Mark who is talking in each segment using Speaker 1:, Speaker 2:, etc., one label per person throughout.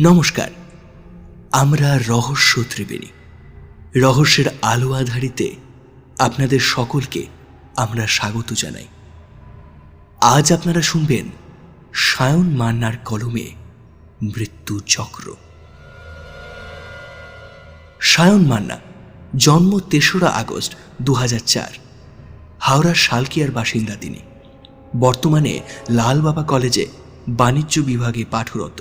Speaker 1: নমস্কার, আমরা রহস্য ত্রিবেণী। রহস্যের আলো আধারিতে আপনাদের সকলকে আমরা স্বাগত জানাই। আজ আপনারা শুনবেন সায়ন মান্নার কলমে মৃত্যু চক্র। সায়ন মান্না জন্ম ৩রা আগস্ট ২০০৪, হাওড়ার শালকিয়ার বাসিন্দা তিনি। বর্তমানে লালবাবা কলেজে বাণিজ্য বিভাগে পাঠরত।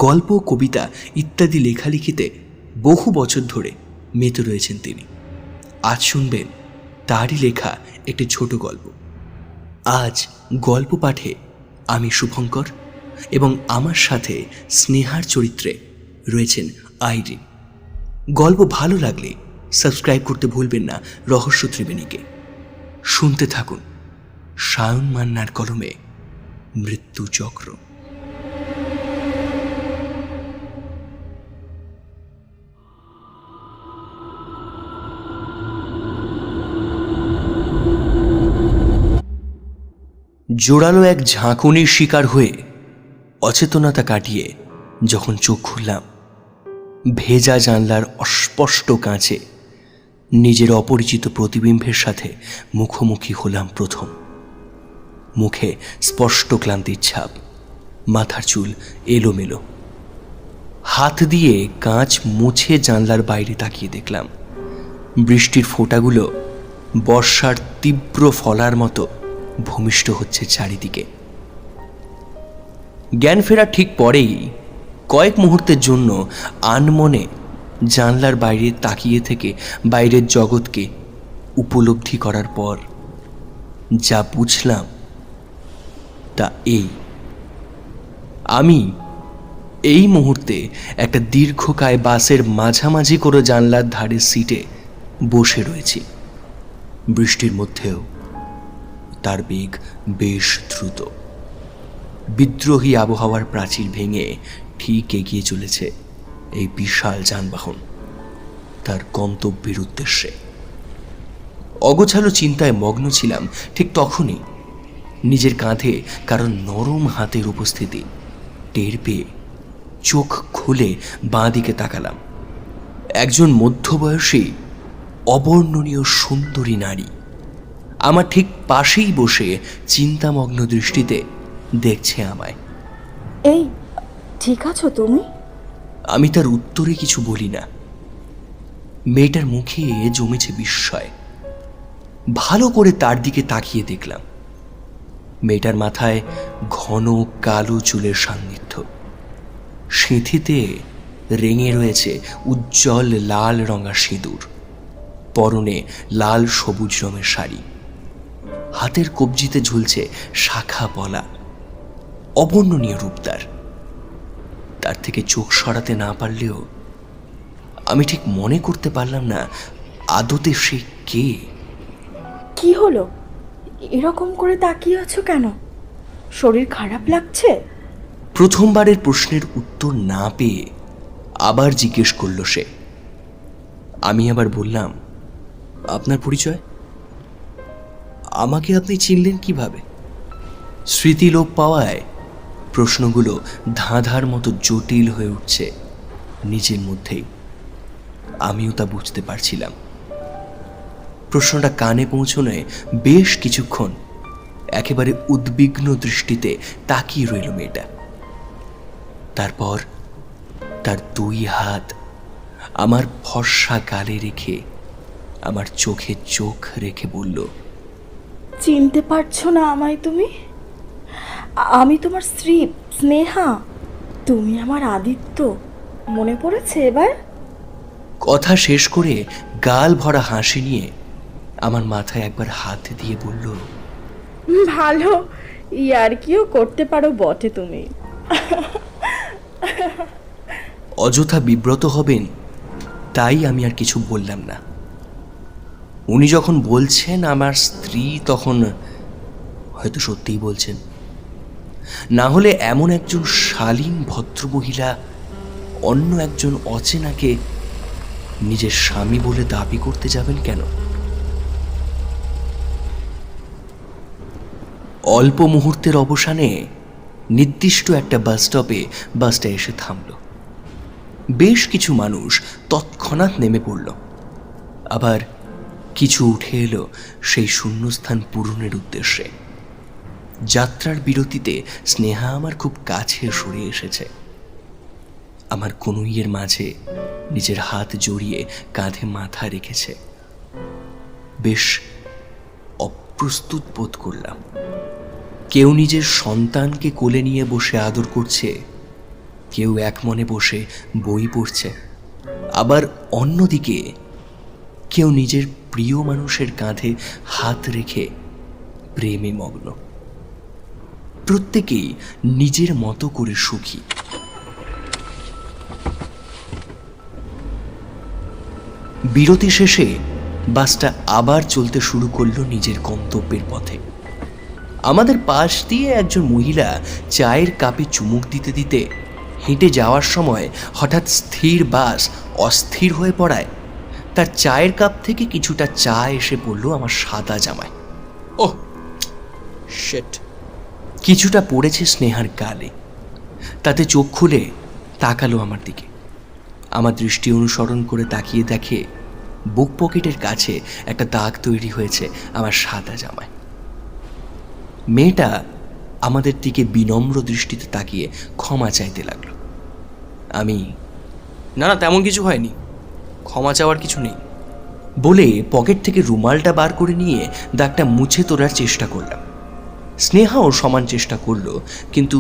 Speaker 1: গল্প, কবিতা ইত্যাদি লেখালেখিতে বহু বছর ধরে মেতে রয়েছেন তিনি। আজ শুনবেন তারই লেখা একটি ছোট গল্প। আজ গল্প পাঠে আমি শুভঙ্কর এবং আমার সাথে স্নেহার চরিত্রে রয়েছেন আইরিন। গল্প ভালো লাগলে সাবস্ক্রাইব করতে ভুলবেন না রহস্য ত্রিবেণীকে। শুনতে থাকুন সায়ন মান্নার কলমে মৃত্যু চক্র। জোরালো এক ঝাঁকুনির শিকার হয়ে অচেতনতা কাটিয়ে যখন চোখ খুললাম, ভেজা জানলার অস্পষ্ট কাঁচে নিজের অপরিচিত প্রতিবিম্বের সাথে মুখোমুখি হলাম প্রথম। মুখে স্পষ্ট ক্লান্তির ছাপ, মাথার চুল এলোমেলো। হাত দিয়ে কাঁচ মুছে জানলার বাইরে তাকিয়ে দেখলাম বৃষ্টির ফোঁটাগুলো বর্ষার তীব্র ফলার মতো ভূমিষ্ঠ হচ্ছে চারিদিকে। জ্ঞান ফেরার ঠিক পরেই কয়েক মুহূর্তের জন্য আনমনে জানলার বাইরে তাকিয়ে থেকে বাইরের জগৎকে উপলব্ধি করার পর যা বুঝলাম তা আমি এই মুহূর্তে একটা দীর্ঘকায় বাসের মাঝামাঝি করে জানলার ধারে সিটে বসে রয়েছি। বৃষ্টির মধ্যেও তার বেগ বেশ দ্রুত। বিদ্রোহী আবহাওয়ার প্রাচীর ভেঙে ঠিক এগিয়ে চলেছে এই বিশাল যানবাহন তার গন্তব্যের উদ্দেশ্যে। অগোছালো চিন্তায় মগ্ন ছিলাম ঠিক তখনই নিজের কাঁধে কারণ নরম হাতের উপস্থিতি টের পেয়ে চোখ খুলে বাঁ দিকে তাকালাম। একজন মধ্যবয়সী অবর্ণনীয় সুন্দরী নারী আমার ঠিক পাশেই বসে চিন্তামগ্ন দৃষ্টিতে দেখছে আমায়।
Speaker 2: এই, ঠিক আছো তুমি?
Speaker 1: আমি তার উত্তরে কিছু বলি না। মেয়েটার মুখে জমেছে বিস্ময়। ভালো করে তার দিকে তাকিয়ে দেখলাম মেয়েটার মাথায় ঘন কালো চুলের সান্নিধ্য। সিঁথিতে রেঙে রয়েছে উজ্জ্বল লাল রঙা সিঁদুর। পরনে লাল সবুজ রঙের শাড়ি। হাতের কবজিতে ঝুলছে শাখা পলা। অবর্ণনীয় রূপদার। তার থেকে চোখ সরাতে না পারলেও আমি ঠিক মনে করতে পারলাম না আদতে সে কে।
Speaker 2: কি হলো? এরকম করে তাকিয়ে আছো কেন? শরীর খারাপ লাগছে?
Speaker 1: প্রথমবারের প্রশ্নের উত্তর না পেয়ে আবার জিজ্ঞেস করল সে। আমি আবার বললাম, আপনার পরিচয়? আমাকে আপনি চিনলেন কিভাবে? স্মৃতি লোপ পাওয়ায় প্রশ্নগুলো ধাঁধার মতো জটিল হয়ে উঠছে নিজের মধ্যেই। আমিও তা বুঝতে পারছিলাম। প্রশ্নটা কানে পৌঁছনোয় বেশ কিছুক্ষণ একেবারে উদ্বিগ্ন দৃষ্টিতে তাকিয়ে রইল মেয়েটা। তারপর তার দুই হাত আমার ফর্সা গালে রেখে আমার চোখে চোখ রেখে বলল,
Speaker 2: চিনতে পারছো না আমায় তুমি? আমি তোমার স্ত্রী স্নেহা। তুমি আমার আদিত্য। মনে পড়েছে এবার?
Speaker 1: কথা শেষ করে গাল ভরা হাসি নিয়ে আমার মাথায় একবার হাত দিয়ে বলল,
Speaker 2: ভালো ইয়ার্কিও করতে পারো বটে তুমি।
Speaker 1: অযথা বিব্রত হবেন তাই আমি আর কিছু বললাম না। উনি যখন বলছেন আমার স্ত্রী, তখন হয়তো সত্যিই বলছেন। না হলে এমন একজন শালীন ভদ্রমহিলা অন্য একজন অচেনাকে নিজের স্বামী বলে দাবি করতে যাবেন কেন? অল্প মুহূর্তের অবসানে নির্দিষ্ট একটা বাস স্টপে বাসটা এসে থামল। বেশ কিছু মানুষ তৎক্ষণাৎ নেমে পড়ল, আবার কিছু উঠে এলো সেই শূন্যস্থান পূরণের উদ্দেশ্যে। যাত্রার বিরতিতে স্নেহা আমার খুব কাছে সরে এসেছে। আমার কনুইয়ের মাঝে নিজের হাত জড়িয়ে কাঁধে মাথা রেখেছে। বেশ অপ্রস্তুত বোধ করলাম। কেউ নিজের সন্তানকে কোলে নিয়ে বসে আদর করছে, কেউ এক মনে বসে বই পড়ছে, আবার অন্যদিকে কেউ নিজের প্রিয় মানুষের কাঁধে হাত রেখে প্রেমে মগ্ন। প্রত্যেকেই নিজের মতো করে সুখী। বিরতি শেষে বাসটা আবার চলতে শুরু করলো নিজের গন্তব্যের পথে। আমাদের পাশ দিয়ে একজন মহিলা চায়ের কাপে চুমুক দিতে দিতে হেঁটে যাওয়ার সময় হঠাৎ স্থির বাস অস্থির হয়ে পড়ায় তার চায়ের কাপ থেকে কিছুটা চা এসে পড়ল আমার সাদা জামায়। Oh shit! কিছুটা পড়েছে স্নেহার গালে। তাতে চোখ খুলে তাকালো আমার দিকে। আমার দৃষ্টি অনুসরণ করে তাকিয়ে দেখে বুক পকেটের কাছে একটা দাগ তৈরি হয়েছে আমার সাদা জামায়। মেয়েটা আমাদের দিকে বিনম্র দৃষ্টিতে তাকিয়ে ক্ষমা চাইতে লাগলো। আমি, না না, তেমন কিছু হয়নি, ক্ষমা চাওয়ার কিছু নেই বলে পকেট থেকে রুমালটা বার করে নিয়ে দাগটা মুছে তোলার চেষ্টা করলাম। স্নেহাও সমান চেষ্টা করলো, কিন্তু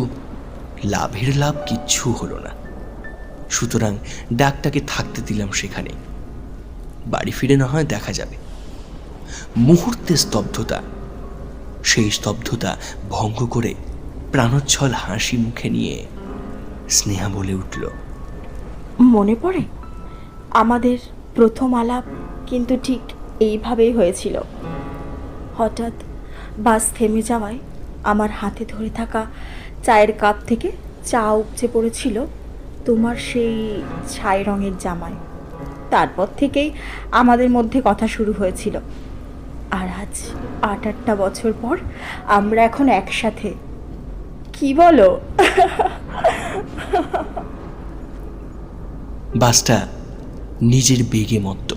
Speaker 1: লাভের লাভ কিচ্ছু হলো না। সুতরাং দাগটাকে থাকতে দিলাম সেখানে। বাড়ি ফিরে না হয় দেখা যাবে। মুহূর্তে স্তব্ধতা। সেই স্তব্ধতা ভঙ্গ করে প্রাণোচ্ছল হাসি মুখে নিয়ে স্নেহা বলে উঠল,
Speaker 2: মনে পড়ে আমাদের প্রথম আলাপ কিন্তু ঠিক এইভাবেই হয়েছিল। হঠাৎ বাস থেমে যাওয়ায় আমার হাতে ধরে থাকা চায়ের কাপ থেকে চা উপচে পড়েছিল তোমার সেই ছাই রঙের জামায়। তারপর থেকেই আমাদের মধ্যে কথা শুরু হয়েছিল। আর আজ 8-8টা বছর পর আমরা এখন একসাথে। কি বলো?
Speaker 1: বাসটা নিজের বেগে মত্ত।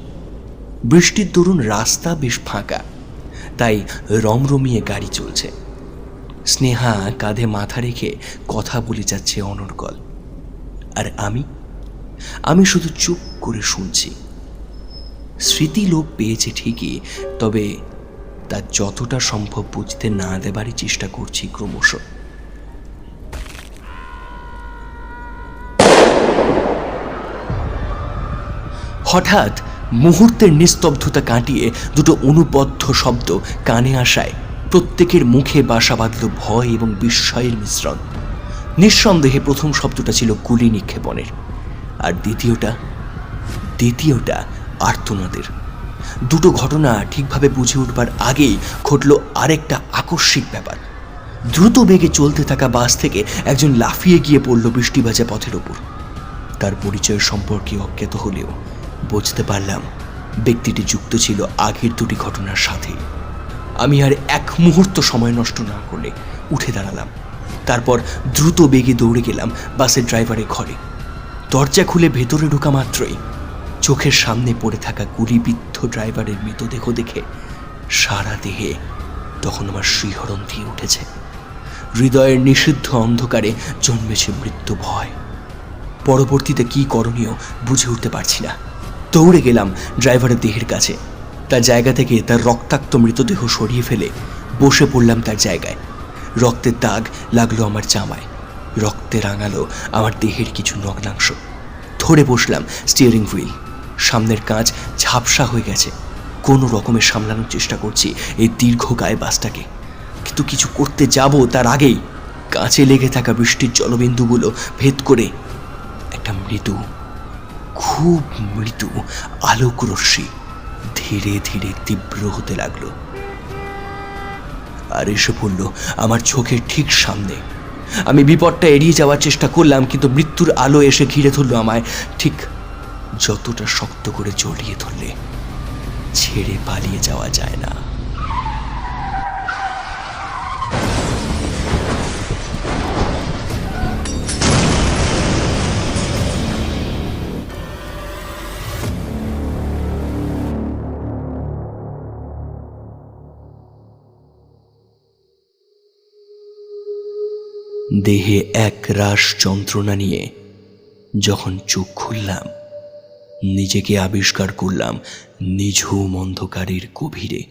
Speaker 1: বৃষ্টির দরুন রাস্তা বেশ ফাঁকা, তাই রমরমিয়ে গাড়ি চলছে। স্নেহা কাঁধে মাথা রেখে কথা বলে যাচ্ছে অনর্গল, আর আমি শুধু চুপ করে শুনছি। স্মৃতি লোপ পেয়েছে ঠিকই, তবে তা যতটা সম্ভব বুঝতে না দেবারই চেষ্টা করছি ক্রমশ। হঠাৎ মুহূর্তের নিস্তব্ধতা কাটিয়ে দুটো অনুবদ্ধ শব্দ কানে আসায় প্রত্যেকের মুখে বাসা বাঁধল ভয় এবং বিস্ময়ের মিশ্রণ। নিঃসন্দেহে প্রথম শব্দটা ছিল গুলি নিক্ষেপণের, আর দ্বিতীয়টা আর্তনাদের। দুটো ঘটনা ঠিকভাবে বুঝে উঠবার আগেই ঘটল আরেকটা আকস্মিক ব্যাপার। দ্রুত বেগে চলতে থাকা বাস থেকে একজন লাফিয়ে গিয়ে পড়ল বৃষ্টিবাজা পথের ওপর। তার পরিচয় সম্পর্কে অজ্ঞাত হলেও বুঝতে পারলাম ব্যক্তিটি যুক্ত ছিল আগের দুটি ঘটনার সাথে। আমি আর এক মুহূর্ত সময় নষ্ট না করলে উঠে দাঁড়ালাম। তারপর দ্রুত বেগে দৌড়ে গেলাম বাসের ড্রাইভারের ঘরে। দরজা খুলে ভেতরে ঢোকা মাত্রই চোখের সামনে পড়ে থাকা গুলিবিদ্ধ ড্রাইভারের মৃতদেহ দেখে সারা দেহে তখন আমার শিহরণ দিয়ে উঠেছে। হৃদয়ের নিষিদ্ধ অন্ধকারে জন্মেছে মৃত্যু ভয়। পরবর্তীতে কি করণীয় বুঝে উঠতে পারছি না। দৌড়ে গেলাম ড্রাইভারের দেহের কাছে। তার জায়গা থেকে তার রক্তাক্ত মৃতদেহ সরিয়ে ফেলে বসে পড়লাম তার জায়গায়। রক্তের দাগ লাগলো আমার জামায়, রক্তে রাঙালো আমার দেহের কিছু নগ্নাংশ। ধরে বসলাম স্টিয়ারিং হুইল। সামনের কাঁচ ঝাপসা হয়ে গেছে। কোনো রকমে সামলানোর চেষ্টা করছি এই দীর্ঘকায় বাসটাকে, কিন্তু কিছু করতে যাব তার আগেই কাঁচে লেগে থাকা বৃষ্টির জলবিন্দুগুলো ভেদ করে একটা খুব মৃদু আলোক রশ্মি ধীরে ধীরে তীব্র হতে লাগলো, আর এসে পড়ল আমার চোখের ঠিক সামনে। আমি বিপদটা এড়িয়ে যাওয়ার চেষ্টা করলাম, কিন্তু মৃত্যুর আলো এসে ঘিরে ধরল আমায়, ঠিক যতটা শক্ত করে জড়িয়ে ধরলে ছেড়ে পালিয়ে যাওয়া যায় না। দেহে এক রাশ যন্ত্রণা নিয়ে যখন চোখ খুললাম, নিজেকে আবিষ্কার করলাম নিঝুম অন্ধকারের গভীরে।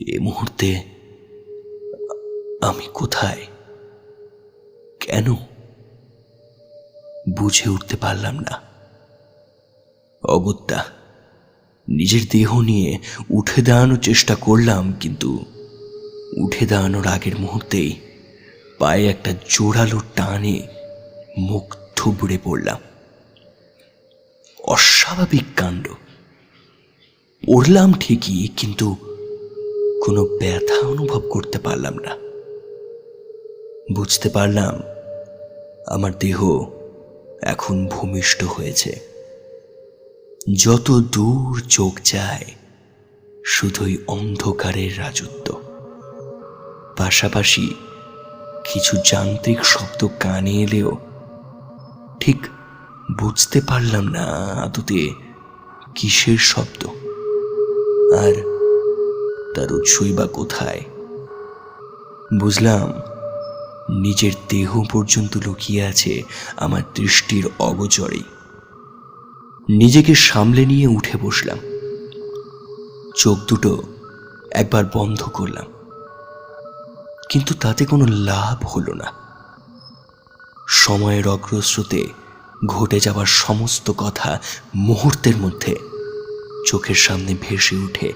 Speaker 1: এ মুহূর্তে আমি কোথায়, কেন, বুঝে উঠতে পারলাম না। অগত্যা নিজের দেহ নিয়ে উঠে দাঁড়ানোর চেষ্টা করলাম, কিন্তু উঠে দাঁড়ানোর আগের মুহূর্তেই পায়ে একটা জোরালো টানে মুখ থুবড়ে পড়লাম। অস্বাভাবিক কাণ্ড। পড়লাম ঠিকই, কিন্তু কোনো ব্যথা অনুভব করতে পারলাম না। বুঝতে পারলাম আমার দেহ এখন ভূমিষ্ঠ হয়েছে। যত দূর চোখ যায় শুধুই অন্ধকারের রাজত্ব। পাশাপাশি কিছু যান্ত্রিক শব্দ কানে এলেও ঠিক বুঝতে পারলাম না আদতে কিসের শব্দ, আর তার উৎসই বা কোথায়। বুঝলাম নিজের দেহ পর্যন্ত লুকিয়ে আছে আমার দৃষ্টির অগোচরেই। নিজেকে সামলে নিয়ে উঠে বসলাম। চোখ দুটো একবার বন্ধ করলাম, কিন্তু তাতে কোনো লাভ হলো না। সময়ের অগ্রস্রোতে ঘটে যাওয়ার সমস্ত কথা মুহূর্তের মধ্যে চোখের সামনে ভেসে উঠে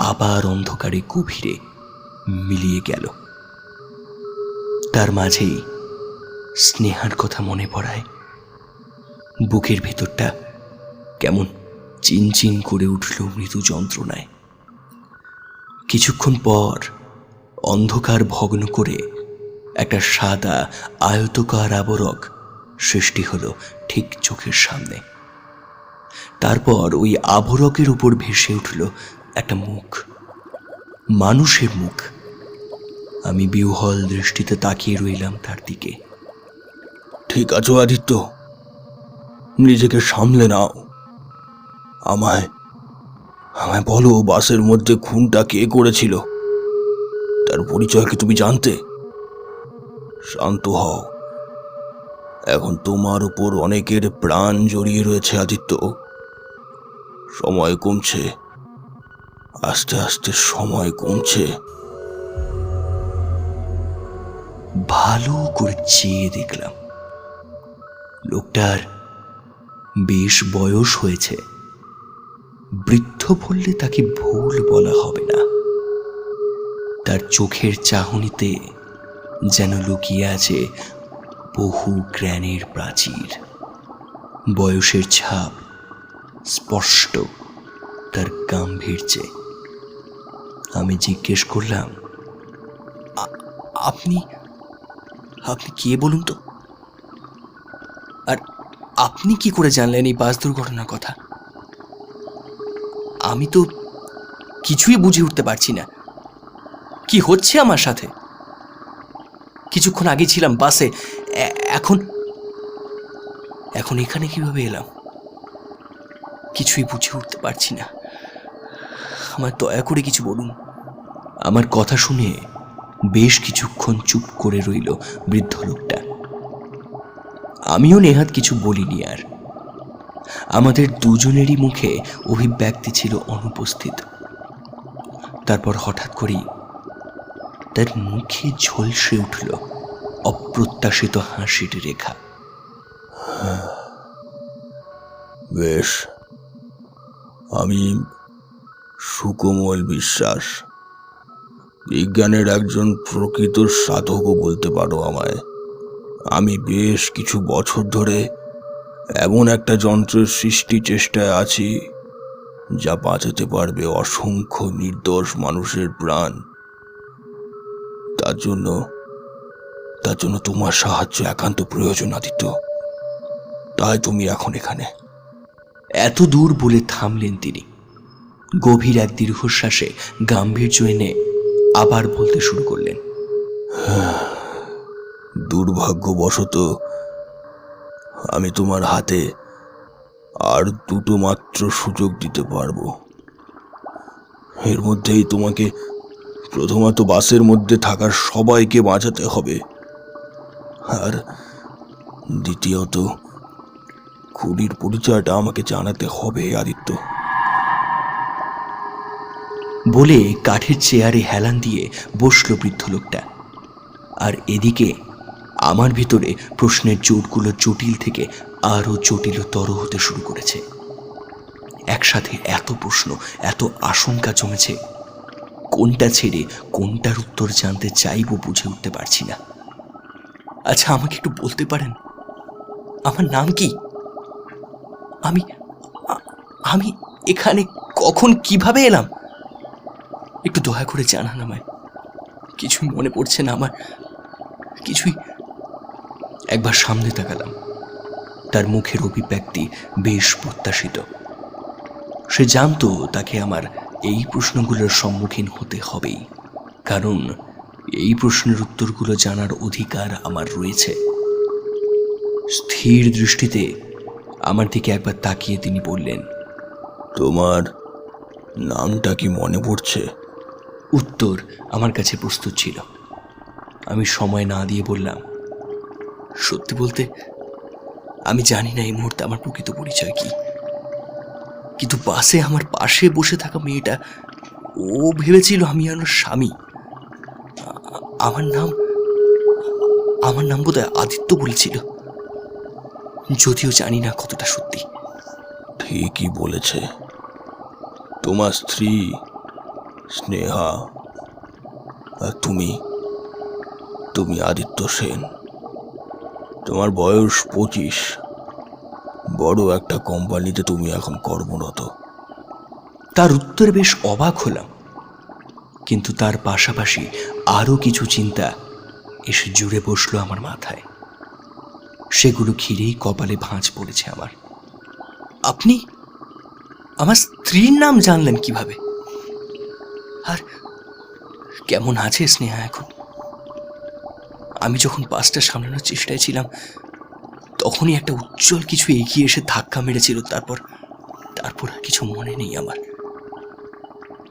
Speaker 1: আবার অন্ধকারে গভীরে মিলিয়ে গেল। তার মাঝেই স্নেহার কথা মনে পড়ায়। বুকের ভেতরটা কেমন চিনচিন করে উঠল মৃদু যন্ত্রণায়। কিছুক্ষণ পর অন্ধকার ভগ্ন করে একটা সাদা আয়তকার আবরক সৃষ্টি হলো ঠিক চোখের সামনে। তারপর ওই আবরকের উপর ভেসে উঠল একটা মুখ, মানুষের মুখ। আমি বিহ্বল দৃষ্টিতে তাকিয়ে রইলাম তার দিকে।
Speaker 3: ঠিক আছো আদিত্য? নিজেকে সামলে নাও। আমায় আমায় বলো, বাসের মধ্যে খুনটা কে করেছিল? তার পরিচয় কি তুমি জানতে? শান্ত হও। এখন তোমার উপর অনেকের প্রাণ জড়িয়ে রয়েছে আদিত্য। সময় কমছে, আস্তে আস্তে সময় কমছে।
Speaker 1: ভালো করে চেয়ে দেখলাম। লোকটার বেশ বয়স হয়েছে। বৃদ্ধ বললে তাকে ভুল বলা হবে না। তার চোখের চাহনিতে যেন লুকিয়ে আছে বহু জ্ঞানের প্রাচীর। বয়সের ছাপ স্পষ্ট তার গাম্ভীর্যে। আমি জিজ্ঞেস করলাম, আপনি আপনি কে বলুন তো? আর আপনি কি করে জানলেন এই বাস দুর্ঘটনার কথা? আমি তো কিছুই বুঝে উঠতে পারছি না। কি হচ্ছে আমার সাথে? কিছুক্ষণ আগে ছিলাম বাসে, এখন এখন এখানে কিভাবে এলাম? কিছুই বুঝে উঠতে পারছি না। আমার দয়া করে কিছু বলুন। আমার কথা শুনে বেশ কিছুক্ষণ চুপ করে রইল বৃদ্ধ লোকটা। আমিও নেহাত কিছু বলিনি আর। আমাদের দুজনেরই মুখে অভিব্যক্তি ছিল অনুপস্থিত। তারপর হঠাৎ করেই তার মুখে ঝলসে উঠল অপ্রত্যাশিত হাসির রেখা।
Speaker 3: বেশ, আমি সুকোমল বিশ্বাস, বিজ্ঞানের একজন প্রকৃত সাধকও বলতে পারো আমায়। আমি বেশ কিছু বছর ধরে এমন একটা যন্ত্রের সৃষ্টি চেষ্টায় আছি যা বাঁচাতে পারবে অসংখ্য নির্দোষ মানুষের প্রাণ। তার জন্য তোমার সাহায্য একান্ত প্রয়োজন আদিত্য। তাই তুমি এখন এখানে।
Speaker 1: এত দূর বলে থামলেন তিনি। গভীর এক দীর্ঘশ্বাসে গাম্ভীর্য এনে আবার বলতে শুরু করলেন,
Speaker 3: দুর্ভাগ্যবশত আমি তোমার হাতে আর দুটো মাত্র সুযোগ দিতে পারবো। এর মধ্যেই তোমাকে প্রথমত বাসের মধ্যে থাকার সবাইকে বাঁচাতে হবে। আর দ্বিতীয়ত খুনির পরিচয়টা আমাকে জানাতে হবে আদিত্য।
Speaker 1: বলে কাঠের চেয়ারে হেলান দিয়ে বসল বৃদ্ধ লোকটা। আর এদিকে আমার ভিতরে প্রশ্নের জোটগুলো জটিল থেকে আরো জটিলতর হতে শুরু করেছে। একসাথে এত প্রশ্ন, এত আশঙ্কা জমেছে, কোনটা ছেড়ে কোনটার উত্তর জানতে চাইবো বুঝে উঠতে পারছি না। আচ্ছা, আমাকে একটু বলতে পারেন আমার নাম কি? আমি আমি এখানে কখন কিভাবে এলাম? একটু দয়া করে জানান আমায়। কিছুই মনে পড়ছে না আমার, কিছুই। একবার সামনে তাকালাম। তার মুখের অভিব্যক্তি বেশ প্রত্যাশিত। সে জানতো তাকে আমার এই প্রশ্নগুলোর সম্মুখীন হতে হবেই, কারণ এই প্রশ্নের উত্তরগুলো জানার অধিকার আমার রয়েছে। স্থির দৃষ্টিতে আমার দিকে একবার তাকিয়ে তিনি বললেন,
Speaker 3: তোমার নামটা কি মনে পড়ছে?
Speaker 1: উত্তর আমার কাছে প্রস্তুত ছিল। আমি সময় না দিয়ে বললাম, সত্যি বলতে আমি জানি না এই মুহূর্তে আমার প্রকৃত পরিচয় কি। কিন্তু বাসে আমার পাশে বসে থাকা মেয়েটা, ও ভেবেছিল আমি আমার স্বামী। আমার নাম বোধহয় আদিত্য বলেছিল, যদিও জানি না কতটা সত্যি।
Speaker 3: ঠিকই বলেছে। তোমার স্ত্রী স্নেহা, আর তুমি আদিত্য সেন। তোমার বয়স 25। বড় একটা কোম্পানিতে তুমি এখন কর্মরত।
Speaker 1: তার উত্তরে বেশ অবাক হলাম, কিন্তু তার পাশাপাশি আরো কিছু চিন্তা এসে জুড়ে বসলো আমার মাথায়। সেগুলো ঘিরেই কপালে ভাঁজ পড়েছে আমার। আপনি আমার স্ত্রীর নাম জানলেন কিভাবে? আর কেমন আছে স্নেহা এখন? আমি যখন বাসটা সামলানোর চেষ্টায় ছিলাম, তখনই একটা উজ্জ্বল কিছু এগিয়ে এসে ধাক্কা মেরেছিল। তারপর আর কিছু মনে নেই আমার।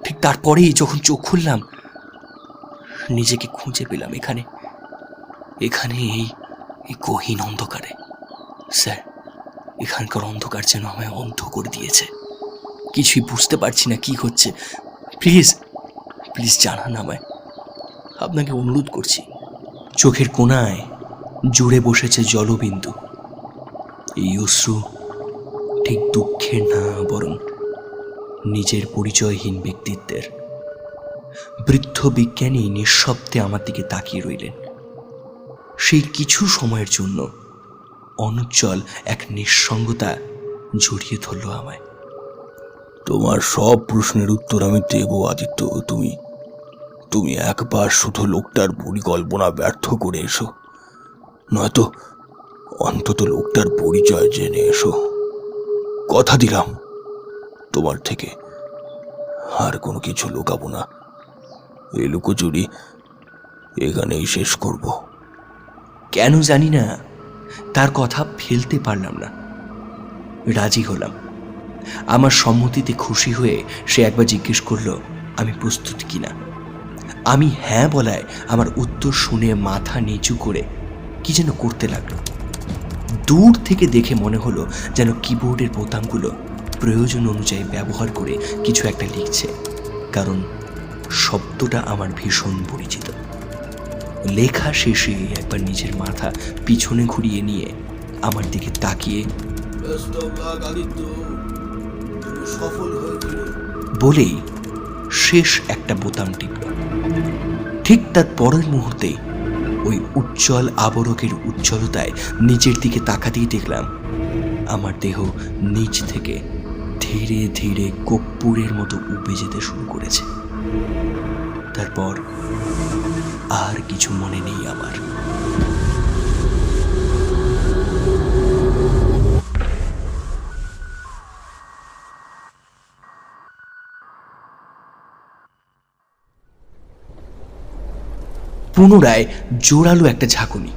Speaker 1: ঠিক তারপরেই যখন চোখ খুললাম, নিজেকে খুঁজে পেলাম এখানে এই গহীন অন্ধকারে। স্যার, এখানকার অন্ধকার যেন আমায় অন্ধ করে দিয়েছে। কিছুই বুঝতে পারছি না কি হচ্ছে। প্লিজ জানান আমায়, আপনাকে অনুরোধ করছি। চোখের কোণায় জুড়ে বসেছে জলবিন্দু। এই অশ্রু ঠিক দুঃখের না, বরং নিজের পরিচয়হীন ব্যক্তিত্বের। বৃদ্ধ বিজ্ঞানী নিঃশব্দে আমার দিকে তাকিয়ে রইলেন। সেই কিছু সময়ের জন্য অনুজ্জ্বল এক নিঃসঙ্গতা জড়িয়ে ধরল আমায়।
Speaker 3: তোমার সব প্রশ্নের উত্তর আমি দেব আদিত্য। তুমি একবার শুধু লোকটার পরিকল্পনা ব্যর্থ করে এসো, নয়তো অন্তত লোকটার পরিচয় জেনে এসো। কথা দিলাম, তোমার থেকে আর কোনো কিছু লুকাবো না। এই লুকোচুরি এখানেই শেষ করব।
Speaker 1: কেন জানি না, তার কথা ফেলতে পারলাম না। রাজি হলাম। আমার সম্মতিতে খুশি হয়ে সে একবার জিজ্ঞেস করলো আমি প্রস্তুত কিনা। আমি হ্যাঁ বলায় আমার উত্তর শুনে মাথা নিচু করে কি যেন করতে লাগলো। দূর থেকে দেখে মনে হলো যেন কিবোর্ডের বোতামগুলো প্রয়োজন অনুযায়ী ব্যবহার করে কিছু একটা লিখছে, কারণ শব্দটা আমার ভীষণ পরিচিত। লেখা শেষে একবার নিজের মাথা পিছনে ঘুরিয়ে নিয়ে আমার দিকে তাকিয়ে বলেই শেষ একটা বোতাম টিপল। ঠিক তার পরের মুহূর্তে ওই উজ্জ্বল আবরকের উজ্জ্বলতায় নিচের দিকে তাকাতেই দেখলাম আমার দেহ নিচ থেকে ধীরে ধীরে কর্পূরের মতো উবে যেতে শুরু করেছে। তারপর আর কিছু মনে নেই আমার। পুনরায় জোরালো একটা ঝাঁকুনি।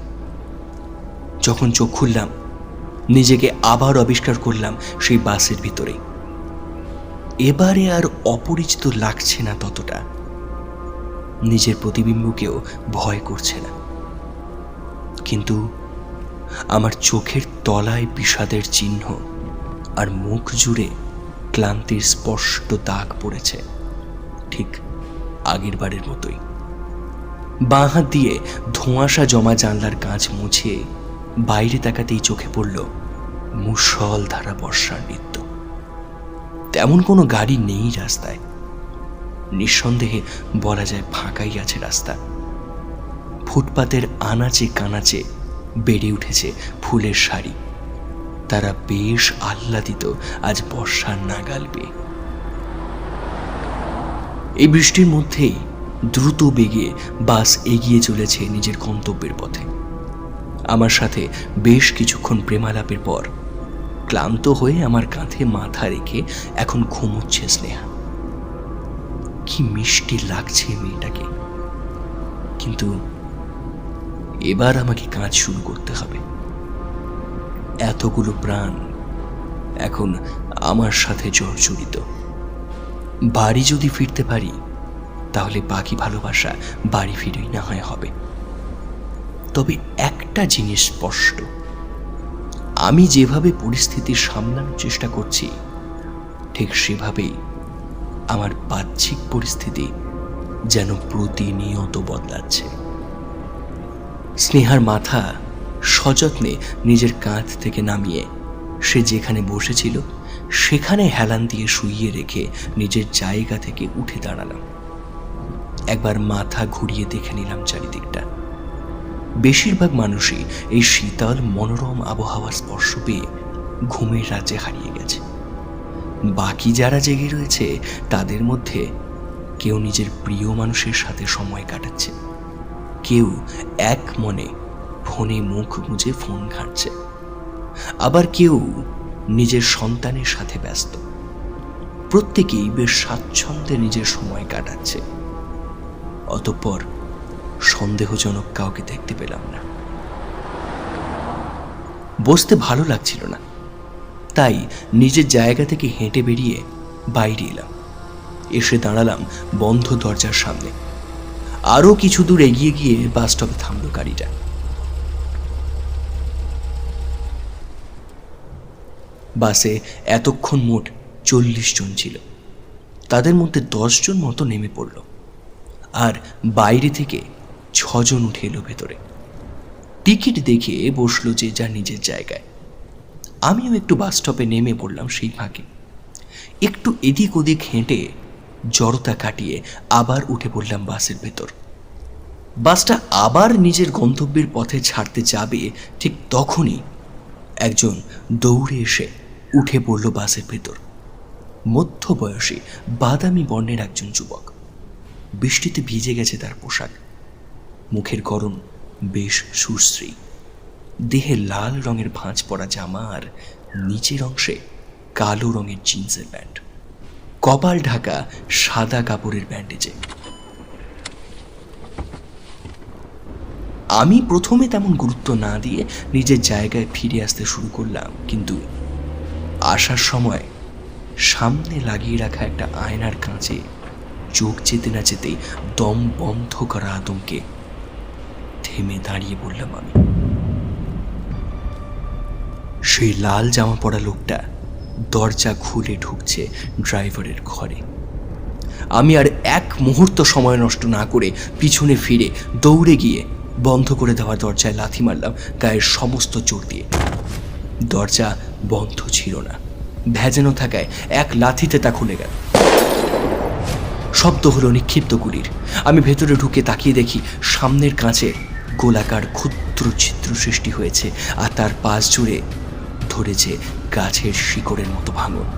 Speaker 1: যখন চোখ খুললাম, নিজেকে আবার আবিষ্কার করলাম সেই বাসের ভিতরে। এবারে আর অপরিচিত লাগছে না ততটা, নিজের প্রতিবিম্বকেও ভয় করছে না। কিন্তু আমার চোখের তলায় বিষাদের চিহ্ন আর মুখ জুড়ে ক্লান্তির স্পষ্ট দাগ পড়েছে, ঠিক আগের বারের মতোই। বাঁ হাত দিয়ে ধোঁয়াশা জমা জানলার কাঁচ মুছে বাইরে তাকাতেই চোখে পড়ল মুষলধারা বর্ষার নৃত্য। তেমন কোনো গাড়ি নেই রাস্তায়, নিঃসন্দেহে বলা যায় ফাঁকাই আছে রাস্তা। ফুটপাতের আনাচে কানাচে বেড়ে উঠেছে ফুলের সারি, তারা বেশ আহ্লাদিত আজ বর্ষার নাগাল পেয়ে। এই বৃষ্টির মধ্যেই দ্রুত বেগে বাস এগিয়ে চলেছে নিজের গন্তব্যের পথে। আমার সাথে বেশ কিছুক্ষণ প্রেমালাপের পর ক্লান্ত হয়ে আমার কাঁধে মাথা রেখে এখন ঘুমোচ্ছে স্নেহা। কি মিষ্টি লাগছে মেয়েটাকে, কিন্তু এবার আমাকে কাজ শুরু করতে হবে। এতগুলো প্রাণ এখন আমার সাথে জর্জরিত। বাড়ি যদি ফিরতে পারি তাহলে বাকি ভালোবাসা বাড়ি ফিরেই না হয় হবে। তবে একটা জিনিস স্পষ্ট, আমি যেভাবে পরিস্থিতি সামলানোর চেষ্টা করছি ঠিক সেভাবেই আমার বাহ্যিক পরিস্থিতি যেন প্রতিনিয়ত বদলাচ্ছে। স্নেহার মাথা সযত্নে নিজের কাঁধ থেকে নামিয়ে সে যেখানে বসেছিল সেখানে হেলান দিয়ে শুইয়ে রেখে নিজের জায়গা থেকে উঠে দাঁড়ালাম। একবার মাথা ঘুরিয়ে দেখে নিলাম চারিদিকটা। বেশিরভাগ মানুষই এই শীতল মনোরম আবহাওয়ার স্পর্শ পেয়ে ঘুমের রাজ্যে হারিয়ে গেছে। বাকি যারা জেগে রয়েছে তাদের মধ্যে কেউ নিজের প্রিয় মানুষের সাথে সময় কাটাচ্ছে, কেউ এক মনে ফোনে মুখ গুঁজে ফোন ঘাঁটছে, আবার কেউ নিজের সন্তানের সাথে ব্যস্ত। প্রত্যেকেই বেশ স্বাচ্ছন্দ্যে নিজের সময় কাটাচ্ছে। অতঃপর সন্দেহজনক কাউকে দেখতে পেলাম না। বসতে ভালো লাগছিল না, তাই নিজের জায়গা থেকে হেঁটে বেরিয়ে বাইরে এলাম। এসে দাঁড়ালাম বন্ধ দরজার সামনে। আরো কিছু দূর এগিয়ে গিয়ে বাস স্টপে থামল গাড়িটা। বাসে এতক্ষণ মোট 40 জন ছিল, তাদের মধ্যে 10 জন মতো নেমে পড়ল, আর বাইরে থেকে 6 জন উঠে এলো ভেতরে। টিকিট দেখে বসলো যে যার নিজের জায়গায়। আমিও একটু বাস স্টপে নেমে পড়লাম সেই ফাঁকে। একটু এদিক ওদিক হেঁটে জড়তা কাটিয়ে আবার উঠে পড়লাম বাসের ভেতর। বাসটা আবার নিজের গন্তব্যের পথে ছাড়তে যাবে, ঠিক তখনই একজন দৌড়ে এসে উঠে পড়ল বাসের ভেতর। মধ্যবয়সী বাদামি বর্ণের একজন যুবক। বৃষ্টিতে ভিজে গেছে তার পোশাক, মুখের গরম বেশ সুশ্রী, দেহে লাল রঙের ভাঁজ পড়া জামা আর নিচের অংশে কালো রঙের জিন্সের প্যান্ট, কপাল ঢাকা সাদা কাপড়ের ব্যান্ডেজে। আমি প্রথমে তেমন গুরুত্ব না দিয়ে নিজের জায়গায় ফিরে আসতে শুরু করলাম, কিন্তু আসার সময় সামনে লাগিয়ে রাখা একটা আয়নার কাঁচে চোখ যেতে না যেতেই দম বন্ধ করা আতঙ্কে থেমে দাঁড়িয়ে বললাম আমি। সেই লাল জামা পরা লোকটা দরজা খুলে ঢুকছে ড্রাইভারের ঘরে। আমি আর এক মুহূর্ত সময় নষ্ট না করে পিছনে ফিরে দৌড়ে গিয়ে বন্ধ করে দেওয়া দরজায় লাথি মারলাম গায়ের সমস্ত জোর দিয়ে। দরজা বন্ধ ছিল না, ভেজানো থাকায় এক লাথিতে তা খুলে গেল। শব্দ হলো নিক্ষিপ্ত গুলির। আমি ভেতরে ঢুকে তাকিয়ে দেখি সামনের কাঁচে গোলাকার ক্ষুদ্র ছিদ্র সৃষ্টি হয়েছে, আর তার পাশ জুড়ে ধরেছে গাছের শিকড়ের মতো ভাঙন।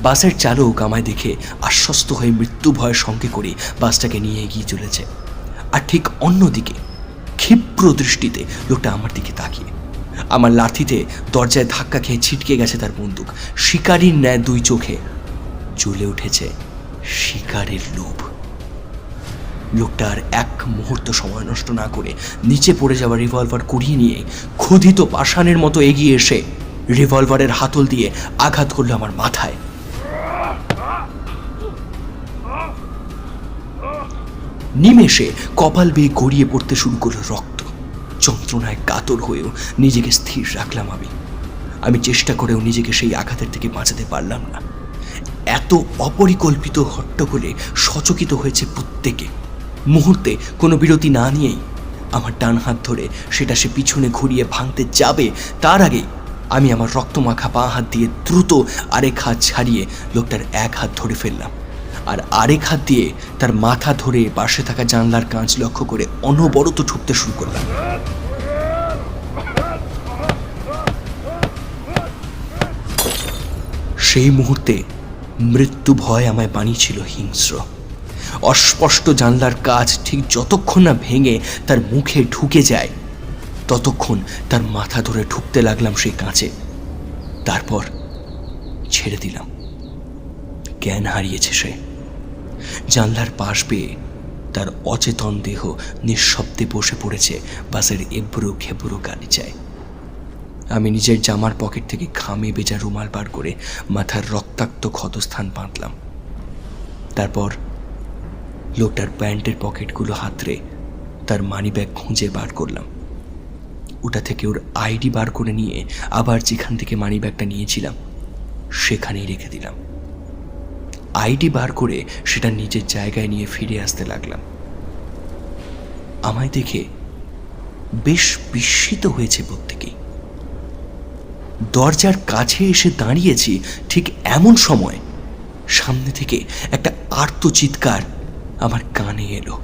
Speaker 1: বাসের চালক আমায় দেখে আশ্বস্ত হয়ে মৃত্যু ভয়ের সঙ্গে করে বাসটাকে নিয়ে এগিয়ে চলেছে, আর ঠিক অন্যদিকে ক্ষিপ্র দৃষ্টিতে লোকটা আমার দিকে তাকিয়ে। আমার লাথিতে দরজায় ধাক্কা খেয়ে ছিটকে গেছে তার বন্দুক। শিকারীর ন্যায় দুই চোখে জ্বলে উঠেছে শিকারের লোভ। লোকটা আর এক মুহূর্ত সময় নষ্ট না করে নিচে পড়ে যাওয়া রিভলভার কুড়িয়ে নিয়ে ক্ষুধিত পাষাণের মতো এগিয়ে এসে রিভলভারের হাতল দিয়ে আঘাত করলো আমার মাথায়। নিমেষে কপাল বেয়ে গড়িয়ে পড়তে শুরু করলো রক্ত। যন্ত্রণায় কাতর হয়েও নিজেকে স্থির রাখলাম। আমি চেষ্টা করেও নিজেকে সেই আঘাতের থেকে বাঁচাতে পারলাম না। এত অপরিকল্পিত হট্টগোলে সচকিত হয়েছে প্রত্যেকে। মুহূর্তে কোনো বিরতি না নিয়েই আমার ডান হাত ধরে সেটা সে পিছনে ঘুরিয়ে ভাঙতে যাবে, তার আগেই আমি আমার রক্তমাখা বাঁ হাত দিয়ে দ্রুত আরেক হাত ছাড়িয়ে লোকটার এক হাত ধরে ফেললাম, আর আরেক হাত দিয়ে তার মাথা ধরে পাশে থাকা জানলার কাঁচ লক্ষ্য করে অনবরত ঠুকতে শুরু করলাম। সেই মুহূর্তে মৃত্যু ভয় আমায় বানিয়েছিল হিংস্র। অস্পষ্ট জানলার কাঁচ ঠিক যতক্ষণ না ভেঙে তার মুখে ঢুকে যায়, ততক্ষণ তার মাথা ধরে ঠুকতে লাগলাম সেই কাঁচে। তারপর ছেড়ে দিলাম। জ্ঞান হারিয়েছে সে। জানলার পাশ বেয়ে তার অচেতন দেহ নিঃশব্দে বসে পড়েছে বাসের এবড়ো খেবড়ো গালিচায়। আমি নিজের জামার পকেট থেকে ঘামে ভেজা রুমাল বার করে মাথার রক্তাক্ত ক্ষতস্থান বাঁধলাম। তারপর লোকটার প্যান্টের পকেটগুলো হাতড়ে তার মানিব্যাগ খুঁজে বার করলাম। ওটা থেকে ওর আইডি বার করে নিয়ে আবার যেখান থেকে মানিব্যাগটা নিয়েছিলাম সেখানেই রেখে দিলাম। আইডি বার করে সেটা নিজের জায়গায় নিয়ে ফিরে আসতে লাগলাম। আমায় দেখে বেশ বিস্মিত হয়েছে প্রত্যেকেই। দরজার কাছে এসে দাঁড়িয়েছি ঠিক এমন সময় সামনে থেকে একটা আর্ত চিৎকার আমার কানে এলো।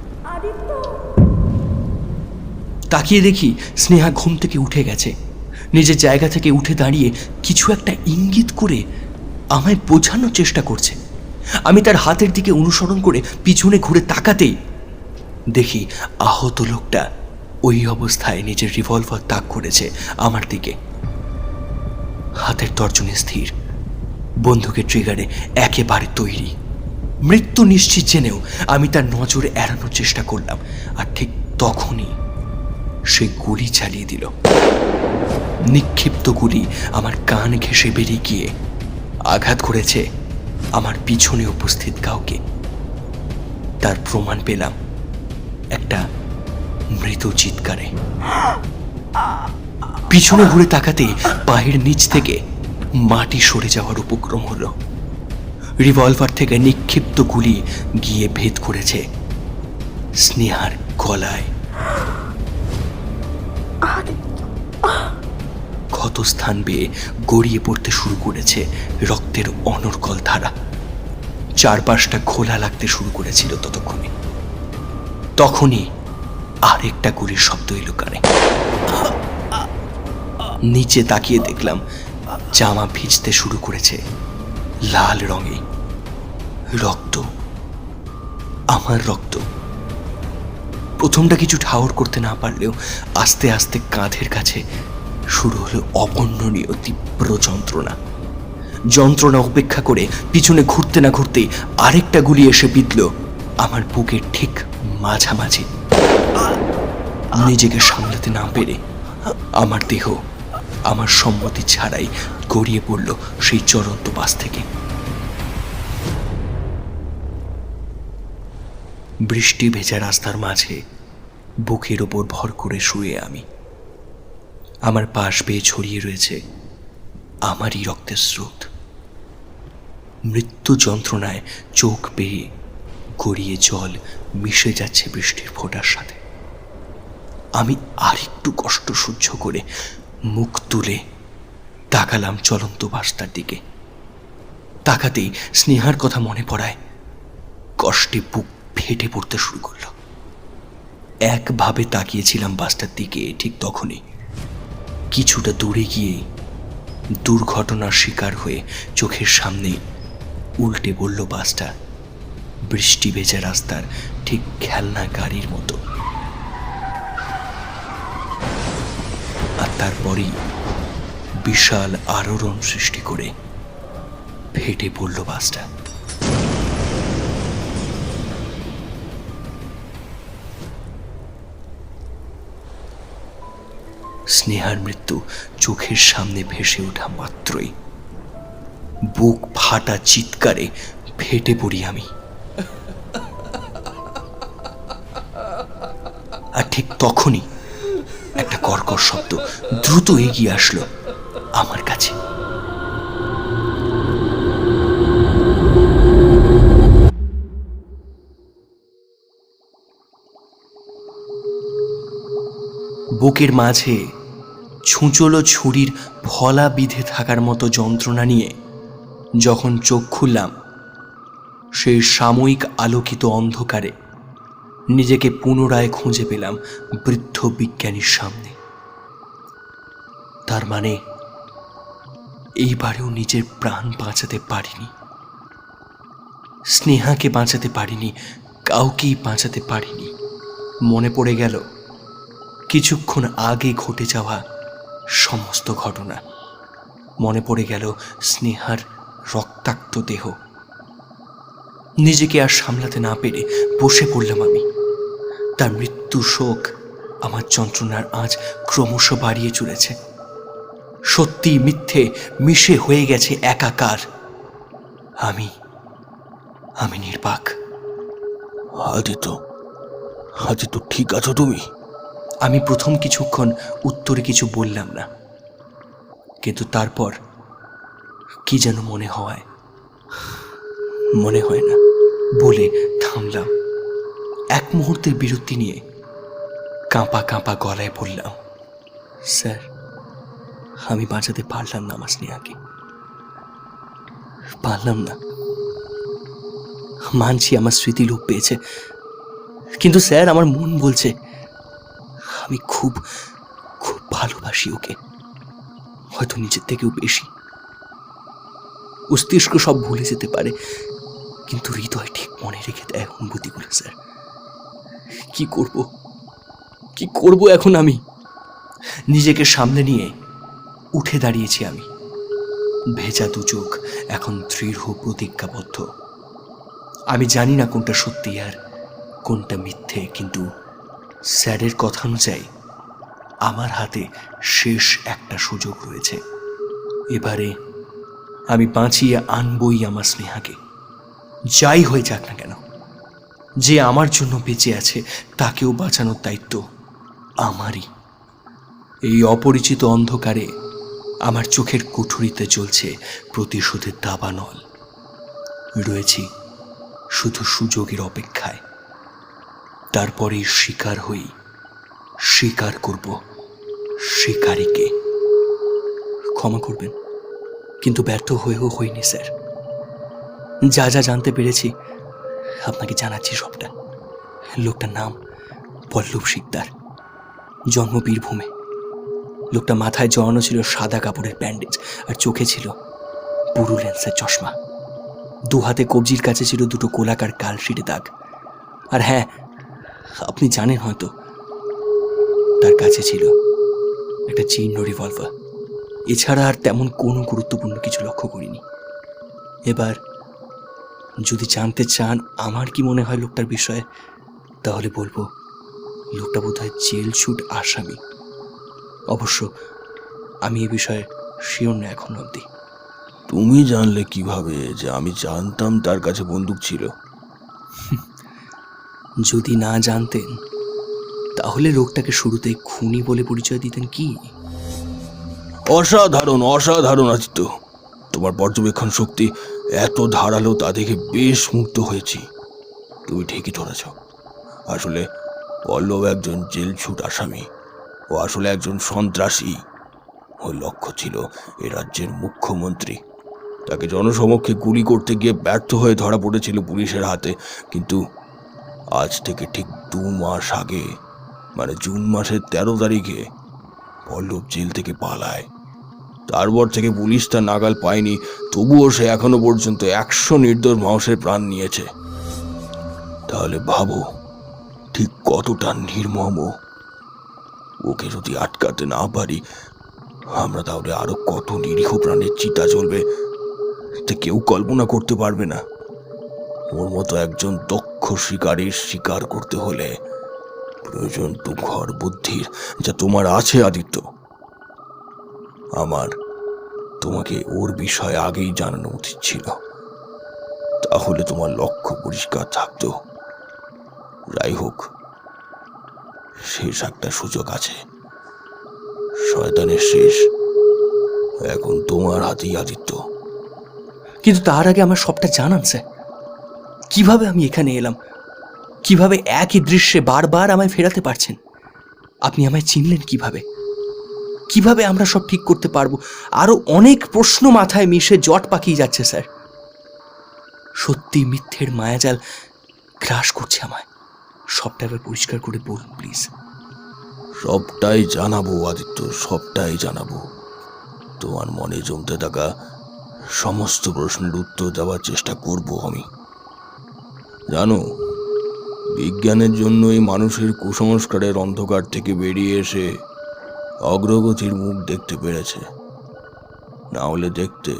Speaker 1: তাকিয়ে দেখি স্নেহা ঘুম থেকে উঠে গেছে। নিজের জায়গা থেকে উঠে দাঁড়িয়ে কিছু একটা ইঙ্গিত করে আমায় বোঝানোর চেষ্টা করছে। আমি তার হাতের দিকে অনুসরণ করে পিছনে ঘুরে তাকাতেই দেখি আহত লোকটা ওই অবস্থায় নিজের রিভলভার তাক করেছে আমার দিকে। হাতের তর্জনে স্থির, বন্দুকের ট্রিগারে একেবারে তৈরি। মৃত্যু নিশ্চিত জেনেও আমি তার নজর এড়ানোর চেষ্টা করলাম, আর ঠিক তখনই সে গুলি চালিয়ে দিল। নিক্ষিপ্ত গুলি আমার কান ঘেঁষে বেরিয়ে গিয়ে আঘাত করেছে আমার পিছনে উপস্থিত কাউকে। তার প্রমাণ পেলাম একটা মৃত চিৎকারে। পিছনে ঘুরে তাকাতেই পায়ের নিচ থেকে মাটি সরে যাওয়ার উপক্রম হলো। রিভলভার থেকে নিক্ষিপ্ত গুলি গিয়ে ভেদ করেছে স্নেহার গলায়। ক্ষতস্থান বেয়ে গড়িয়ে পড়তে শুরু করেছে রক্তের অনর্গল ধারা। চারপাশটা খোলা লাগতে শুরু করেছিল ততক্ষণে। তখনই আরেকটা গুলির শব্দ এলো কানে। নিচে তাকিয়ে দেখলাম জামা ভিজতে শুরু করেছে লাল রঙে। রক্ত, আমার রক্ত। প্রথমটা কিছু ঠাউর করতে না পারলেও আস্তে আস্তে কাঁধের কাছে শুরু হলো অবর্ণনীয় তীব্র যন্ত্রণা। যন্ত্রণা উপেক্ষা করে পিছনে ঘুরতে না ঘুরতেই আরেকটা গুলি এসে বিঁধল আমার বুকের ঠিক মাঝামাঝি। নিজেকে সামলাতে না পেরে আমার দেহ আমার সম্মতি ছাড়াই গড়িয়ে পড়ল সেই চলন্ত বাস থেকে। বৃষ্টি ভেজা রাস্তার মাঝে বুকের ওপর ভর করে শুয়ে আমি। আমার পাশ বেয়ে ছড়িয়ে রয়েছে আমারই রক্তের স্রোত। মৃত্যু যন্ত্রণায় চোখ বেয়ে গড়িয়ে জল মিশে যাচ্ছে বৃষ্টির ফোঁটার সাথে। আমি আরেকটু কষ্ট সহ্য করে মুখ তুলে তাকালাম চলন্ত বাসটার দিকে। তাকাতেই স্নেহার কথা মনে পড়ায় কষ্টে বুক ফেটে পড়তে শুরু করলো। একভাবে তাকিয়েছিলাম বাসটার দিকে, ঠিক তখনই কিছুটা দূরে গিয়ে দুর্ঘটনার শিকার হয়ে চোখের সামনে উল্টে পড়ল বাসটা বৃষ্টি ভেজা রাস্তার ঠিক খেলনা গাড়ির মতো। আর তারপরেই বিশাল আলোড়ন সৃষ্টি করে ফেটে পড়ল বাসটা। স্নেহার মৃত্যু চোখের সামনে ভেসে ওঠা মাত্রই বুক ফাটা চিৎকারে ফেটে পড়ি আমি। আর ঠিক তখনই একটা কর্কশ শব্দ দ্রুত এগিয়ে আসলো আমার কাছে। বুকের মাঝে ছুঁচলো ছুরির ফলা বিঁধে থাকার মতো যন্ত্রণা নিয়ে যখন চোখ খুললাম, সেই সাময়িক আলোকিত অন্ধকারে নিজেকে পুনরায় খুঁজে পেলাম বৃদ্ধ বিজ্ঞানীর সামনে। তার মানে এইবারেও নিজের প্রাণ বাঁচাতে পারিনি, স্নেহাকে বাঁচাতে পারিনি, কাউকেই বাঁচাতে পারিনি। মনে পড়ে গেল কিছুক্ষণ আগে ঘটে যাওয়া সমস্ত ঘটনা। মনে পড়ে গেল স্নেহার রক্তাক্ত দেহ। নিজেকে আর সামলাতে না পেরে বসে পড়লাম আমি। তার মৃত্যু শোক আমার যন্ত্রণার আঁচ ক্রমশ বাড়িয়ে চলেছে। সত্যি মিথ্যে মিশে হয়ে গেছে একাকার। আমি নির্বাক।
Speaker 3: আদিত্য ঠিক আছো তুমি?
Speaker 1: আমি প্রথম কিছুক্ষণ উত্তরে কিছু বললাম না, কিন্তু তারপর কি যেন মনে হয় না বলে থামলাম। এক মুহূর্তের বিরতি নিয়ে কাঁপা কাঁপা গলায় বললাম, স্যার, আমি বাঁচাতে পারলাম না আমার স্নেহাকে, পারলাম না। মানছি আমার স্মৃতি লোপ পেয়েছে, কিন্তু স্যার আমার মন বলছে আমি খুব খুব ভালোবাসি ওকে, হয়তো নিজের থেকেও বেশি। মস্তিষ্ক সব ভুলে যেতে পারে, কিন্তু হৃদয় ঠিক মনে রেখে দেয় অনুভূতিগুলো। স্যার, কি করব এখন আমি? নিজেকে সামলে নিয়ে উঠে দাঁড়িয়েছি আমি। ভেজা দু চোখ এখন দৃঢ় প্রতিজ্ঞাবদ্ধ। আমি জানি না কোনটা সত্যি আর কোনটা মিথ্যে, কিন্তু স্যারের কথা অনুযায়ী আমার হাতে শেষ একটা সুযোগ রয়েছে। এবারে আমি বাঁচিয়ে আনবই আমার স্নেহাকে, যাই হয়ে যাক না কেন। যে আমার জন্য বেঁচে আছে তাকেও বাঁচানোর দায়িত্ব আমারই। এই অপরিচিত অন্ধকারে আমার চোখের কুঠুরিতে জ্বলছে প্রতিশোধের দাবানল। রয়েছি শুধু সুযোগের অপেক্ষায়। তারপরে স্বীকার করব শিকারীকে। ক্ষমা করবেন, কিন্তু ব্যর্থ হয়েও হইনি স্যার। যা যা জানতে পেরেছি আপনাকে জানাচ্ছি সবটা। লোকটার নাম পল্লব শিকদার, জন্ম বীরভূমে। লোকটা মাথায় জড়ানো ছিল সাদা কাপড়ের ব্যান্ডেজ, আর চোখে ছিল পুরু লেন্সের চশমা। দু হাতে কবজির কাছে ছিল দুটো গোলাকার কালশিটে দাগ। আর হ্যাঁ, আপনি জানেন হয়তো, তার কাছে ছিল একটা জীর্ণ রিভলভার। এছাড়া আর তেমন কোনো গুরুত্বপূর্ণ কিছু লক্ষ্য করিনি। এবার যদি জানতে চান আমার কি মনে হয় লোকটার বিষয়ে, তাহলে বলবো লোকটা বোধহয় জেল ছুট আসামি। অবশ্য আমি এ বিষয়ে শিওর না এখন অবধি।
Speaker 3: তুমি জানলে কিভাবে যে আমি জানতাম তার কাছে বন্দুক ছিল?
Speaker 1: যদি না জানতেন তাহলে লোকটাকে শুরুতে খুনি বলে পরিচয় দিতেন কি?
Speaker 3: অসাধারণ আদিত্য, তোমার পর্যবেক্ষণ শক্তি এত ধারালো তা দেখে বেশ মুগ্ধ হয়েছি। তুমি ঠিকই ধরেছ। আসলে পল্লব একজন জেল ছুট আসামি। ও আসলে একজন সন্ত্রাসী। ওর লক্ষ্য ছিল এ রাজ্যের মুখ্যমন্ত্রী। তাকে জনসমক্ষে গুলি করতে গিয়ে ব্যর্থ হয়ে ধরা পড়েছিল পুলিশের হাতে। কিন্তু আজ থেকে ঠিক 2 মাস আগে, মানে জুন মাসের 13 তারিখে পল্লব জেল থেকে পালায়। তারপর থেকে পুলিশ তার নাগাল পায়নি, তবুও সে এখনো পর্যন্ত 100 নির্দোষ মানুষের প্রাণ নিয়েছে। তাহলে ভাবো ঠিক কতটা নির্মম। ওকে যদি আটকাতে না পারি, আমরা তাহলে আরো কত নিরীহ প্রাণের চিতা জ্বলবে তা কেউ কল্পনা করতে পারবে না। ওর মতো একজন দক্ষ শিকারীর শিকার করতে হলে প্রয়োজন তুখর বুদ্ধির, যা তোমার আছে আদিত্য। আমার তোমাকে ওর বিষয়ে আগেই জানানো উচিত ছিল, তাহলে তোমার লক্ষ্য পরিষ্কার থাকতো। যাই হোক, শেষ একটা সুযোগ আছে, শয়তানের শেষ এখন তোমার হাতেই আদিত্য।
Speaker 1: কিন্তু তার আগে আমার সবটা জানান স্যার। কিভাবে আমি এখানে এলাম? কিভাবে একই দৃশ্যে বারবার আমায় ফেরাতে পারছেন? আপনি আমায় চিনলেন কিভাবে? কিভাবে আমরা সব ঠিক করতে পারবো? আরো অনেক প্রশ্ন মাথায় মিশে জট পাকিয়ে যাচ্ছে স্যার। সত্যি মিথ্যের মায়াজাল গ্রাস করছে আমায়। সবটা এবার পরিষ্কার করে বলুন প্লিজ।
Speaker 3: সবটাই জানাবো আদিত্য, সবটাই জানাবো। তোমার মনে জমতে থাকা সমস্ত প্রশ্নের উত্তর দেওয়ার চেষ্টা করব আমি। জানো, বিজ্ঞানের জন্যই মানুষের কুসংস্কারের অন্ধকার থেকে বেরিয়ে এসে অগ্রগতির মুখ দেখতে পেরেছে। না হলে দেখতে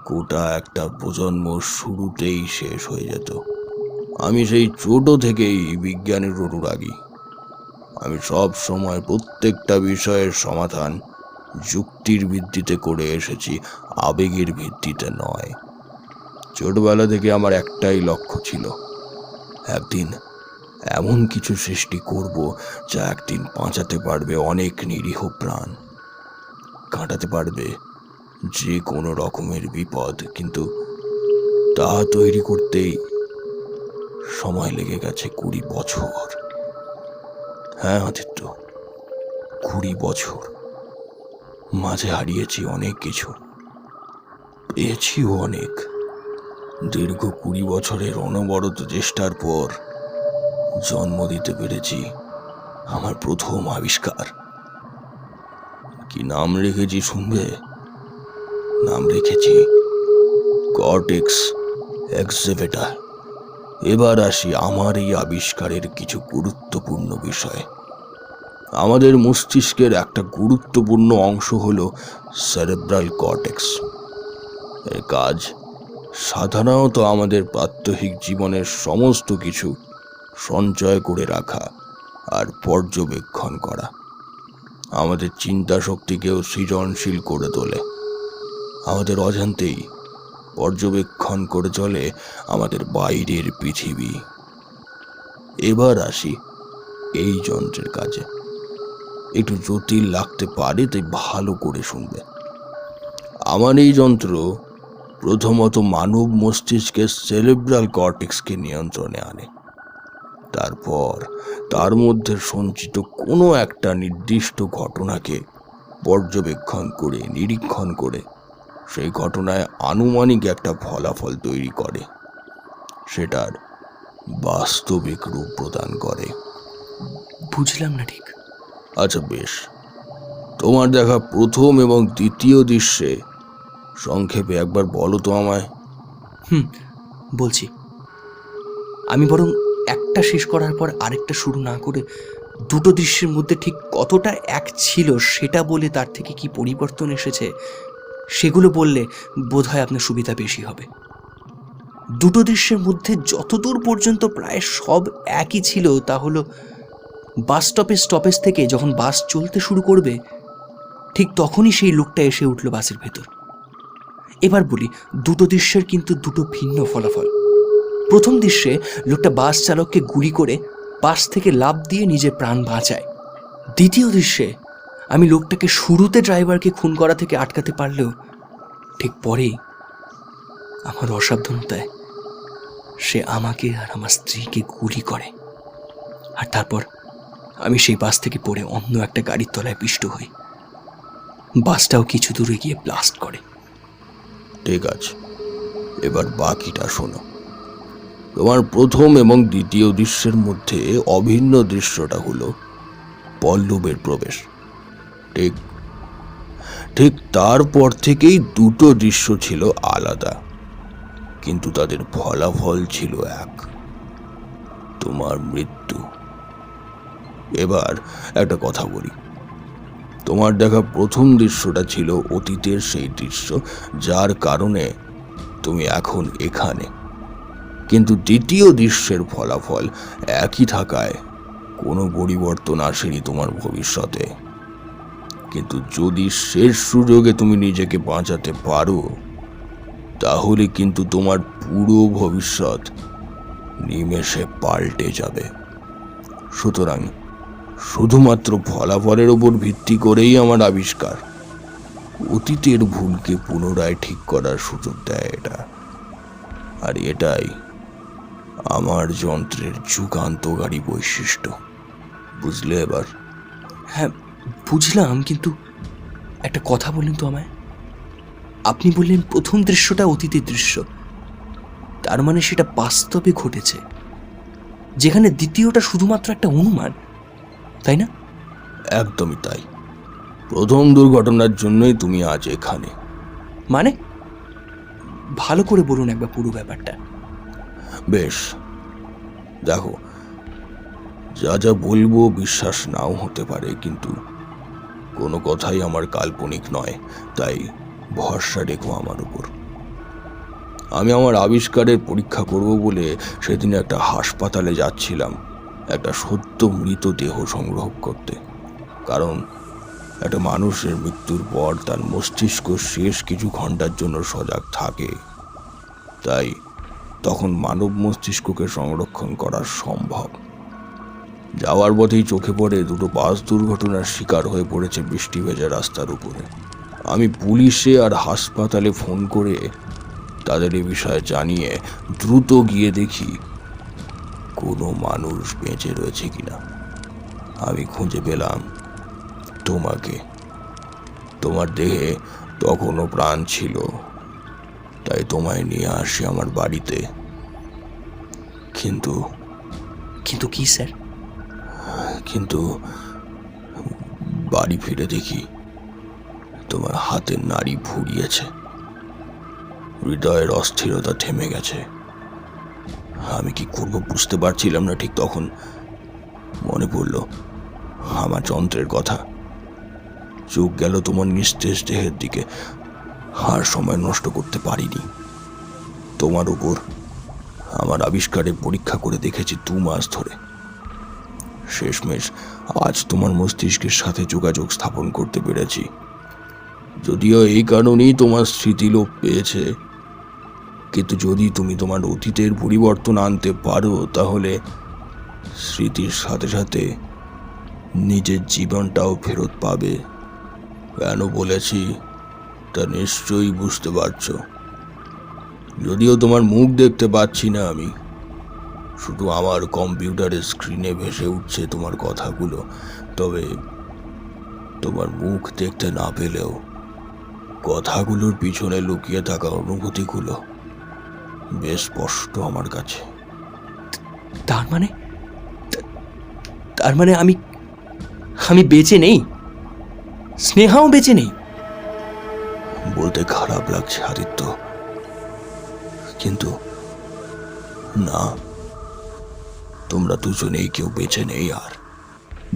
Speaker 3: গোটা একটা প্রজন্ম শুরুতেই শেষ হয়ে যেত। আমি সেই ছোট থেকেই বিজ্ঞানের অনুরাগী। আমি সব সময় প্রত্যেকটা বিষয়ের সমাধান যুক্তির ভিত্তিতে করে এসেছি, আবেগের ভিত্তিতে নয়। ছোটবেলা থেকে আমার একটাই লক্ষ্য ছিল, একদিন এমন কিছু সৃষ্টি করব যা একদিন বাঁচাতে পারবে অনেক নিরীহ প্রাণ, কাটাতে পারবে যে কোনো রকমের বিপদ। কিন্তু তা তৈরি করতেই সময় লেগে গেছে 20 বছর। হ্যাঁ আদিত্য, 20 বছর। মাঝে হারিয়েছি অনেক কিছু, পেয়েছিও অনেক। দীর্ঘ 20 বছরের অনবরত চেষ্টার পর জন্ম দিতে পেরেছি আমার প্রথম আবিষ্কার। কি নাম রেখেছি শুনবে? নাম রেখেছি কর্টেক্স এক্সিভেটার। এবার আসি আমার এই আবিষ্কারের কিছু গুরুত্বপূর্ণ বিষয়। আমাদের মস্তিষ্কের একটা গুরুত্বপূর্ণ অংশ হলো সেরেব্রাল কর্টেক্স। এর কাজ সাধারণত আমাদের প্রাত্যহিক জীবনের সমস্ত কিছু সঞ্চয় করে রাখা আর পর্যবেক্ষণ করা। আমাদের চিন্তা শক্তিকেও সৃজনশীল করে তোলে। আমাদের অজান্তেই পর্যবেক্ষণ করে চলে আমাদের বাইরের পৃথিবী। এবার আসি এই যন্ত্রের কাজে। একটু জটিল লাগতে পারে, তাই ভালো করে শুনবে। আমার এই যন্ত্র প্রথমত মানব মস্তিষ্কের সেরেব্রাল কর্টেক্সকে নিয়ন্ত্রণে আনে। তারপর তার মধ্যে সঞ্চিত কোনো একটা নির্দিষ্ট ঘটনাকে পর্যবেক্ষণ করে নিরীক্ষণ করে সেই ঘটনায় আনুমানিক একটা ফলাফল তৈরি করে, সেটার বাস্তবিক রূপ প্রদান করে।
Speaker 1: বুঝলাম না ঠিক।
Speaker 3: আচ্ছা বেশ, তোমার দেখা প্রথম এবং দ্বিতীয় দৃশ্যে সংক্ষেপে একবার বলো তো আমায়।
Speaker 1: বলছি। আমি বরং একটা শেষ করার পর আরেকটা শুরু না করে দুটো দৃশ্যের মধ্যে ঠিক কতটা এক ছিল সেটা বলে তার থেকে কি পরিবর্তন এসেছে সেগুলো বললে বোধহয় আপনার সুবিধা বেশি হবে। দুটো দৃশ্যের মধ্যে যতদূর পর্যন্ত প্রায় সব একই ছিল তা হলো বাস স্টপেজ থেকে যখন বাস চলতে শুরু করবে ঠিক তখনই সেই লোকটা এসে উঠল বাসের ভেতর। এবার বলি, দুটো দৃশ্যের কিন্তু দুটো ভিন্ন ফলাফল। প্রথম দৃশ্যে লোকটা বাস চালককে গুলি করে বাস থেকে লাফ দিয়ে নিজের প্রাণ বাঁচায়। দ্বিতীয় দৃশ্যে আমি লোকটাকে শুরুতে ড্রাইভারকে খুন করা থেকে আটকাতে পারলেও ঠিক পরেই আমার অসাবধানতায় সে আমাকে আর আমার স্ত্রীকে গুলি করে। আর তারপর আমি সেই বাস থেকে পড়ে অন্য একটা গাড়ির তলায় পিষ্ট হই। বাসটাও কিছু দূরে গিয়ে ব্লাস্ট করে।
Speaker 3: ঠিক আছে, এবার বাকিটা শোনো। তোমার প্রথম এবং দ্বিতীয় দৃশ্যের মধ্যে অভিন্ন দৃশ্যটা হলো পল্লবের প্রবেশ। ঠিক ঠিক তারপর থেকেই দুটো দৃশ্য ছিল আলাদা, কিন্তু তাদের ফলাফল ছিল এক, তোমার মৃত্যু। এবার একটা কথা বলি, তোমার দেখা প্রথম দৃশ্যটা ছিল অতীতের সেই দৃশ্য যার কারণে তুমি এখন এখানে। কিন্তু দ্বিতীয় দৃশ্যের ফলাফল একই থাকায় কোনো পরিবর্তন আসেনি তোমার ভবিষ্যতে। কিন্তু যদি শেষ সুযোগে তুমি নিজেকে বাঁচাতে পারো তাহলে কিন্তু তোমার পুরো ভবিষ্যৎ নিমেষে পাল্টে যাবে। সুতরাং শুধুমাত্র ফলাফলের ওপর ভিত্তি করেই আমার আবিষ্কার। অতীতের ভুলকে পুনরায় ঠিক করার সুযোগ দেয় এটা। আর এটাই আমার যন্ত্রের যুগান্তকারী বৈশিষ্ট্য। বুঝলে এবার?
Speaker 1: হ্যাঁ, বুঝলাম, কিন্তু একটা কথা বললেন তো আমায়। আপনি বললেন প্রথম দৃশ্যটা অতীতের দৃশ্য, তার মানে সেটা বাস্তবে ঘটেছে, যেখানে দ্বিতীয়টা শুধুমাত্র একটা অনুমান, তাই না?
Speaker 3: একদমই তাই। প্রথম দুর্ঘটনার জন্যই তুমি আজ এখানে।
Speaker 1: মানে ভালো করে বলুন একবার পুরো ব্যাপারটা।
Speaker 3: বেশ, দেখো, যা যা বলবো বিশ্বাস নাও হতে পারে, কিন্তু কোনো কথাই আমার কাল্পনিক নয়, তাই ভরসা রেখো আমার উপর। আমি আমার আবিষ্কারের পরীক্ষা করব বলে সেদিন একটা হাসপাতালে যাচ্ছিলাম একটা সদ্য মৃতদেহ সংগ্রহ করতে। কারণ একটা মানুষের মৃত্যুর পর তার মস্তিষ্ক শেষ কিছু ঘন্টার জন্য সজাগ থাকে, তাই তখন মানব মস্তিষ্ককে সংরক্ষণ করা সম্ভব। যাওয়ার পথেই চোখে পড়ে দুটো বাস দুর্ঘটনার শিকার হয়ে পড়েছে বৃষ্টি ভেজা রাস্তার উপরে। আমি পুলিশে আর হাসপাতালে ফোন করে তাদের এ বিষয়ে জানিয়ে দ্রুত গিয়ে দেখি কোনো মানুষ বেঁচে রয়েছে কিনা। আমি খুঁজে পেলাম তোমাকে। তোমার দেহে তখনও প্রাণ ছিল, তাই তোমায় নিয়ে আসি আমার বাড়িতে। কিন্তু
Speaker 1: কিন্তু কি স্যার?
Speaker 3: কিন্তু বাড়ি ফিরে দেখি তোমার হাতের নাড়ি ফুরিয়েছে, হৃদয়ের অস্থিরতা থেমে গেছে। আমি কি করব বুঝতে পারছিলাম না ঠিক তখন মনে পড়ল আমার যন্ত্রের কথা। চোখ গেল তোমার নিস্তেজ দেহের দিকে। আর সময় নষ্ট করতে পারিনি। তোমার উপর আমার আবিষ্কারের পরীক্ষা করে দেখেছি 2 মাস ধরে। শেষমেশ আজ তোমার মস্তিষ্কের সাথে যোগাযোগ স্থাপন করতে পেরেছি। যদিও এই কারণেই তোমার স্মৃতি লোপ পেয়েছে, কিন্তু যদি তুমি তোমার অতীতের পরিবর্তন আনতে পারো, তাহলে স্মৃতির সাথে সাথে নিজের জীবনটাও ফেরত পাবে। কেন বলেছি তা নিশ্চয়ই বুঝতে পারছো। যদিও তোমার মুখ দেখতে পাচ্ছি না আমি, শুধু আমার কম্পিউটারের স্ক্রিনে ভেসে উঠছে তোমার কথাগুলো। তবে তোমার মুখ দেখতে না পেলেও কথাগুলোর পিছনে লুকিয়ে থাকা অনুভূতিগুলো বেশ স্পষ্ট আমার কাছে।
Speaker 1: তার মানে আমি বেঁচে নেই? স্নেহাও বেঁচে নেই?
Speaker 3: বলতে খারাপ লাগছে আদিত্য, কিন্তু না, তোমরা দুজনেই কেউ বেঁচে নেই। আর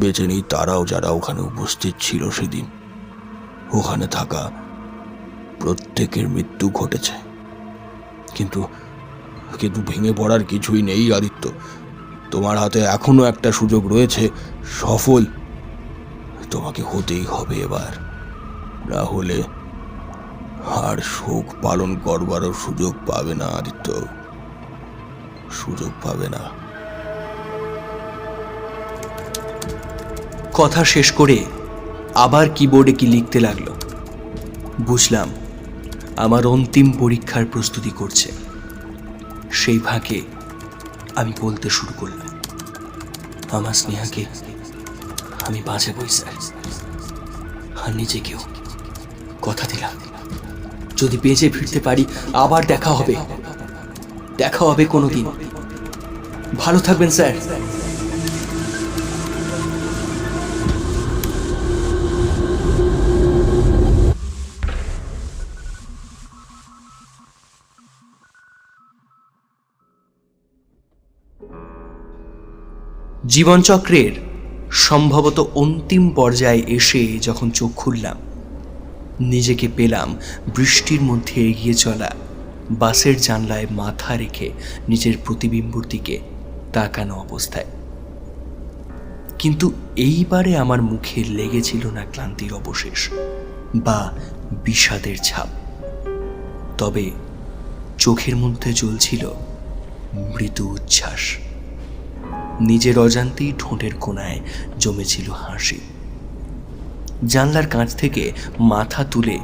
Speaker 3: বেঁচে নেই তারাও যারা ওখানে উপস্থিত ছিল সেদিন। ওখানে থাকা প্রত্যেকের মৃত্যু ঘটেছে, কিন্তু কিন্তু ভেঙে পড়ার কিছুই নেই আদিত্য। তোমার হাতে এখনো একটা সুযোগ রয়েছে সফল। তোমাকে হতেই হবে এবার, না হলে আর শোক পালন করবারও সুযোগ পাবে না আদিত্য, সুযোগ পাবে না।
Speaker 1: কথা শেষ করে আবার কিবোর্ডে কি লিখতে লাগলো। বুঝলাম আমার অন্তিম পরীক্ষার প্রস্তুতি করছে। সেই ফাঁকে আমি বলতে শুরু করলাম, আমার স্নেহাকে আমি বাঁচাবই স্যার, আর নিজেকেও। কথা দিলাম যদি বেঁচে ফিরতে পারি আবার দেখা হবে কোনোদিন। ভালো থাকবেন স্যার। জীবনচক্রের সম্ভবত অন্তিম পর্যায়ে এসে যখন চোখ খুললাম, নিজেকে পেলাম বৃষ্টির মধ্যে এগিয়ে চলা বাসের জানলায় মাথা রেখে নিজের প্রতিবিম্বর দিকে তাকানো অবস্থায়। কিন্তু এইবারে আমার মুখে লেগেছিল না ক্লান্তির অবশেষ বা বিষাদের ছাপ, তবে চোখের মধ্যে জ্বলছিল মৃদু উচ্ছ্বাস। নিজের অজান্তেই ঠোঁটের কোণায় জমেছিল হাসি। জানলার কাঁচ থেকে মাথা তুলে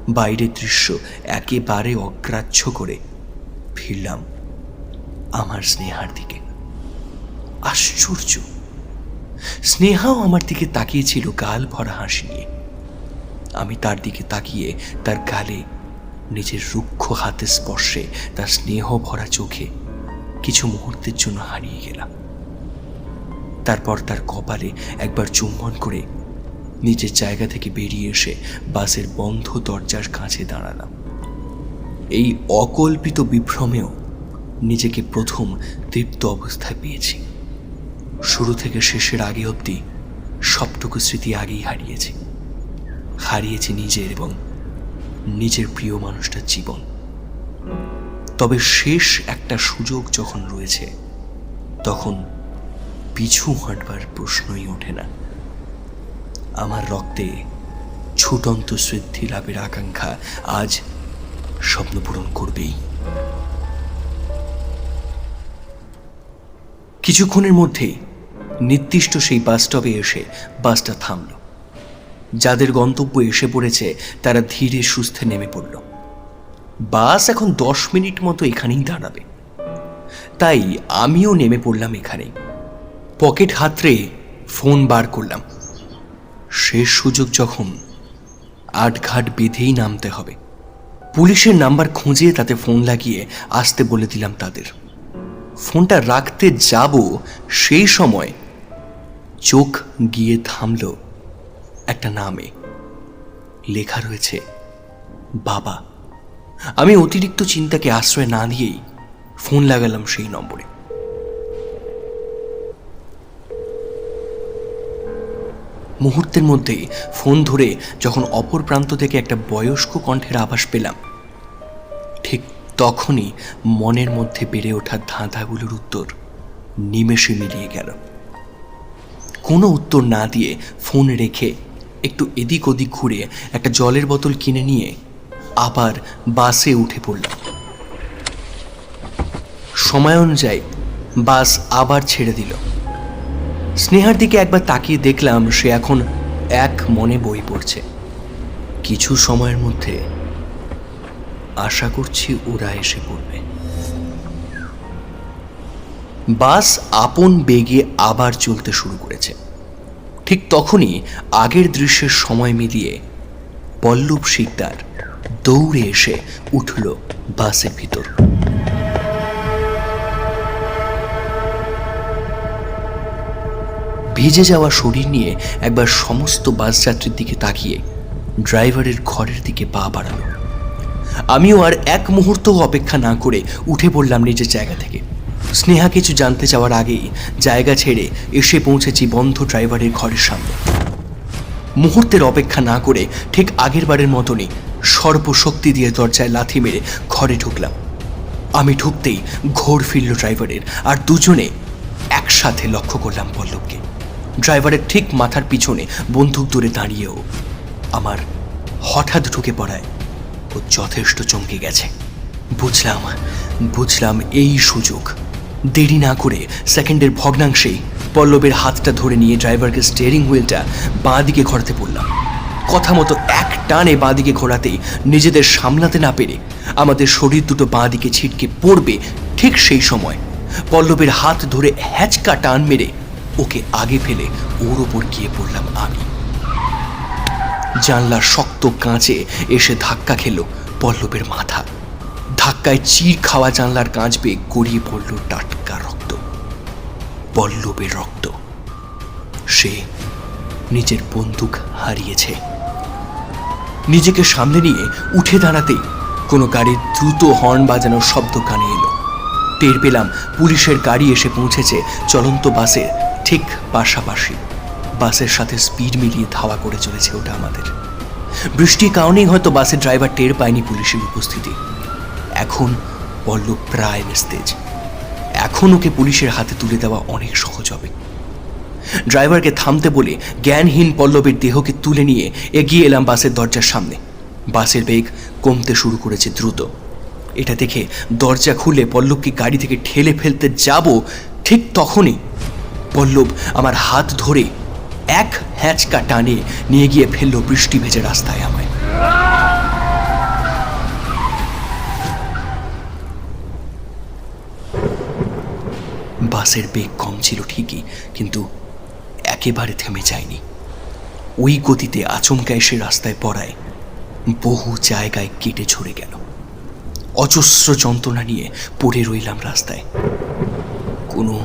Speaker 1: বাইরের দৃশ্য একেবারে অগ্রাহ্য করে ফিরলাম আমার স্নেহার দিকে। আশ্চর্য, স্নেহাও আমার দিকে তাকিয়েছিল গাল ভরা হাসি নিয়ে। আমি তার দিকে তাকিয়ে তার গালে নিজের রুক্ষ হাতের স্পর্শে তার স্নেহ ভরা চোখে কিছু মুহূর্তের জন্য হারিয়ে গেলাম। তারপর তার কপালে একবার চুম্বন করে নিজের জায়গা থেকে বেরিয়ে এসে বাসের বন্ধ দরজার কাছে দাঁড়ালাম। এই অকল্পিত বিভ্রমেও নিজেকে প্রথম তৃপ্ত অবস্থায় পেয়েছি। শুরু থেকে শেষের আগে অবধি সবটুকু স্মৃতি আগেই হারিয়েছি নিজের এবং নিজের প্রিয় মানুষটার জীবন। তবে শেষ একটা সুযোগ যখন রয়েছে তখন পিছু হাঁটবার প্রশ্নই ওঠে না। আমার রক্তে ছুটন্ত সিদ্ধি লাভের আকাঙ্ক্ষা আজ স্বপ্ন পূরণ করবেই। কিছুক্ষণের মধ্যেই নির্দিষ্ট সেই বাস স্টপে এসে বাসটা থামল। যাদের গন্তব্য এসে পড়েছে তারা ধীরে সুস্থে নেমে পড়ল। বাস এখন 10 মিনিট মতো এখানেই দাঁড়াবে, তাই আমিও নেমে পড়লাম এখানেই। পকেট হাতড়ে ফোন বার করলাম। শেষ সুযোগ যখন, আটঘাট বেঁধেই নামতে হবে। পুলিশের নাম্বার খুঁজে তাতে ফোন লাগিয়ে আসতে বলে দিলাম তাদের। ফোনটা রাখতে যাব সেই সময় চোখ গিয়ে থামল একটা নামে, লেখা রয়েছে বাবা। আমি অতিরিক্ত চিন্তাকে আশ্রয় না দিয়েই ফোন লাগালাম সেই নম্বরে। মুহূর্তের মধ্যেই ফোন ধরে যখন অপর প্রান্ত থেকে একটা বয়স্ক কণ্ঠের আভাস পেলাম, ঠিক তখনই মনের মধ্যে বেড়ে ওঠা ধাঁধাগুলোর উত্তর নিমেষে মিলিয়ে গেল। কোনো উত্তর না দিয়ে ফোন রেখে একটু এদিক ওদিক ঘুরে একটা জলের বোতল কিনে নিয়ে আবার বাসে উঠে পড়লাম। সময় অনুযায়ী বাস আবার ছেড়ে দিল। স্নেহার দিকে একবার তাকিয়ে দেখলাম সে এখন এক মনে বই পড়ছে। কিছু সময়ের মধ্যে আশা করছি ওরা এসে পড়বে। বাস আপন বেগে আবার চলতে শুরু করেছে। ঠিক তখনই আগের দৃশ্যের সময় মিলিয়ে পল্লব শিকদার দৌড়ে এসে উঠল বাসের ভিতর। ভিজে যাওয়া শরীর নিয়ে একবার সমস্ত বাস যাত্রীর দিকে তাকিয়ে ড্রাইভারের ঘরের দিকে পা বাড়ালো। আমিও আর এক মুহূর্ত অপেক্ষা না করে উঠে পড়লাম নিজের জায়গা থেকে। স্নেহা কিছু জানতে চাওয়ার আগেই জায়গা ছেড়ে এসে পৌঁছেছি বন্ধ ড্রাইভারের ঘরের সামনে। মুহূর্তের অপেক্ষা না করে ঠিক আগের বারের মতনই সর্বশক্তি দিয়ে দরজায় লাথি মেরে ঘরে ঢুকলাম। আমি ঢুকতেই ঘোর ফিরল ড্রাইভারের, আর দুজনে একসাথে লক্ষ্য করলাম পল্লবকে। ড্রাইভারের ঠিক মাথার পিছনে বন্দুক দূরে দাঁড়িয়েও আমার হঠাৎ ঢুকে পড়ায় ও যথেষ্ট চমকে গেছে। বুঝলাম এই সুযোগ। দেরি না করে সেকেন্ডের ভগ্নাংশেই পল্লবের হাতটা ধরে নিয়ে ড্রাইভারকে স্টিয়ারিং হুইলটা বাঁ দিকে ঘোরাতে বললাম। কথা মতো এক টানে বাঁ দিকে ঘোরাতেই নিজেদের সামলাতে না পেরে আমাদের শরীর দুটো বাঁ দিকে ছিটকে পড়বে। ঠিক সেই সময় পল্লবের হাত ধরে হ্যাচকা টান মেরে ওকে আগে ফেলে ওর ওপর গিয়ে পড়লাম আমি। জানলার শক্ত কাঁচে এসে ধাক্কা খেল পল্লবের মাথা। ধাক্কায় চির খাওয়া জানলার কাঁচ বেয়ে গড়িয়ে পড়ল টাটকা রক্ত, পল্লবের রক্ত। সে নিজের বন্দুক হারিয়েছে। নিজেকে সামলে নিয়ে উঠে দাঁড়াতেই কোনো গাড়ির দ্রুত হর্ন বাজানোর শব্দ কানে এলো। টের পেলাম পুলিশের গাড়ি এসে পৌঁছেছে চলন্ত বাসের ঠিক পাশাপাশি। বাসের সাথে স্পিড মিলিয়ে ধাওয়া করে চলেছে ওটা আমাদের। বৃষ্টির কারণেই হয়তো বাসের ড্রাইভার টের পায়নি পুলিশের উপস্থিতি। এখন পল্লব প্রায় নিস্তেজ। এখন ওকে পুলিশের হাতে তুলে দেওয়া অনেক সহজ হবে। ড্রাইভারকে থামতে বলে জ্ঞানহীন পল্লবের দেহকে তুলে নিয়ে এগিয়ে এলাম বাসের দরজার সামনে। বাসের বেগ কমতে শুরু করেছে দ্রুত। এটা দেখে দরজা খুলে পল্লবকে গাড়ি থেকে ঠেলে ফেলতে যাব, ঠিক তখনই পল্লব আমার হাত ধরে এক হ্যাঁচকা টানে নিয়ে গিয়ে ফেললো বৃষ্টি ভেজে রাস্তায় আমায়। বাসের বেগ কম ছিল ঠিকই, কিন্তু একেবারে থেমে যায়নি। ওই গতিতে আচমকা এসে রাস্তায় পড়ায় বহু জায়গায় কেটে ঝরে গেল। অজস্র যন্ত্রণা নিয়ে পড়ে রইলাম রাস্তায়। কোনো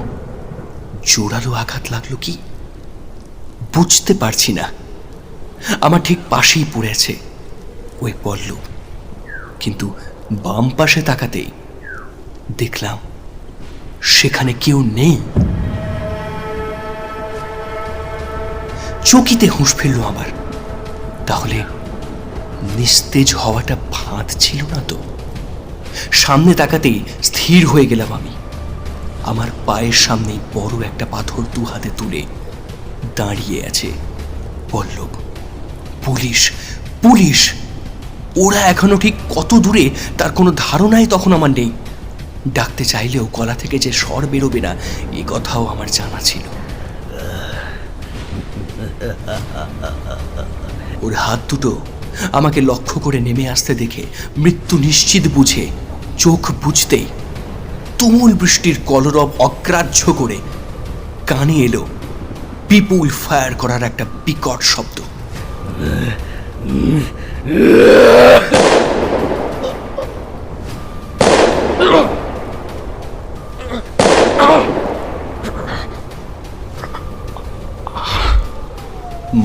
Speaker 1: জোরালো আঘাত লাগলো কি বুঝতে পারছি না। আমার ঠিক পাশেই পড়েছে ওই পল্লব, কিন্তু বাম পাশে তাকাতেই দেখলাম সেখানে কেউ নেই। চকিতে হুঁশ ফেললো আমার। তাহলে নিস্তেজ হওয়াটা ফাঁদ ছিল না তো? সামনে তাকাতেই স্থির হয়ে গেলাম আমি। আমার পায়ের সামনেই বড় একটা পাথর দু হাতে তুলে দাঁড়িয়ে আছে পল্লব। Police, police! ওরা এখনো ঠিক কত দূরে তার কোনো ধারণাই তখন আমার নেই। ডাকতে চাইলেও গলা থেকে যে স্বর বেরোবে না এ কথাও আমার জানা ছিল। ওর হাত দুটো আমাকে লক্ষ্য করে নেমে আসতে দেখে মৃত্যু নিশ্চিত বুঝে চোখ বুঝতেই তুমুল বৃষ্টির কলরব অগ্রাহ্য করে কানে এলো বিপুল ফায়ার করার একটা বিকট শব্দ।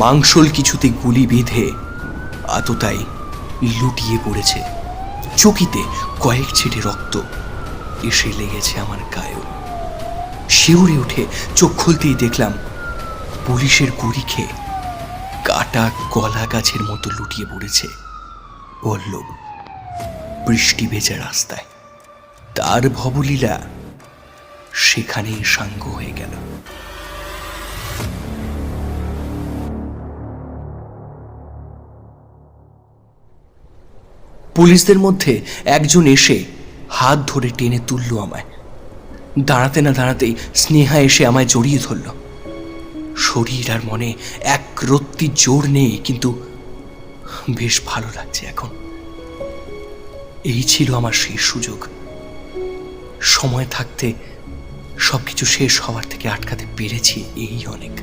Speaker 1: মাংসল কিছুতে গুলি বেঁধে আততাই লুটিয়ে পড়েছে। চকিতে কয়েক ছিটে রক্ত এসে লেগেছে আমার গায়ে। শিউরে উঠে চোখ খুলতেই দেখলাম পুলিশের গুলি খেয়ে কাটা গলা গাছের মতো লুটিয়ে পড়েছে পল্লব বৃষ্টি ভেজা রাস্তায়। তার ভবলীলা সেখানেই সাঙ্গ হয়ে গেল। পুলিশদের মধ্যে একজন এসে হাত ধরে টেনে তুলল আমায়। দাঁড়াতে না দাঁড়াতেই স্নেহা এসে আমায় জড়িয়ে ধরল। শরীর আর মনে এক রত্তি জোর নেই, কিন্তু বেশ ভালো লাগছে এখন। এই ছিল আমার শেষ সুযোগ। সময় থাকতে সবকিছু শেষ হওয়ার থেকে আটকাতে পেরেছি, এই অনেক।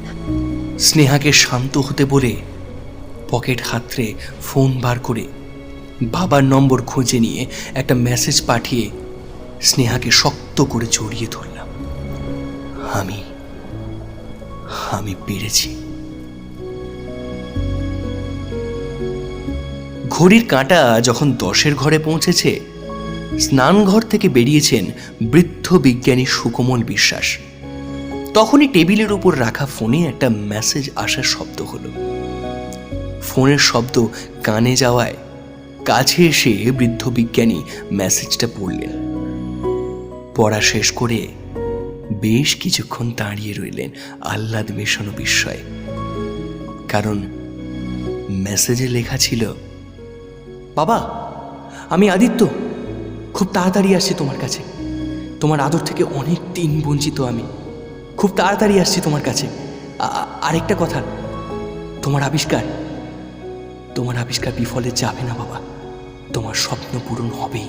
Speaker 1: স্নেহাকে শান্ত হতে বলে পকেট হাতড়ে ফোন বার করে বাবার নম্বর খুঁজে নিয়ে একটা মেসেজ পাঠিয়ে স্নেহাকে শক্ত করে জড়িয়ে ধরলাম। আমি পেরেছি। ঘড়ির কাঁটা যখন 10-এর ঘরে পৌঁছেছে, স্নানঘর থেকে বেরিয়েছেন বৃদ্ধ বিজ্ঞানী সুকোমল বিশ্বাস। তখনই টেবিলের উপর রাখা ফোনে একটা মেসেজ আসার শব্দ হলো। ফোনের শব্দ কানে যাওয়ায় কাছে এসে বৃদ্ধ বিজ্ঞানী মেসেজটা পড়লেন। পড়া শেষ করে বেশ কিছুক্ষণ দাঁড়িয়ে রইলেন আহ্লাদ মেশানো বিস্ময়ে। কারণ মেসেজে লেখা ছিল, বাবা, আমি আদিত্য, খুব তাড়াতাড়ি আসছি তোমার কাছে। তোমার আদর থেকে অনেক দিন বঞ্চিত আমি। খুব তাড়াতাড়ি আসছি তোমার কাছে। আরেকটা কথা, তোমার আবিষ্কার বিফলে যাবে না বাবা। তোমার স্বপ্ন পূরণ হবেই।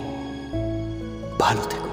Speaker 1: ভালো থেকো।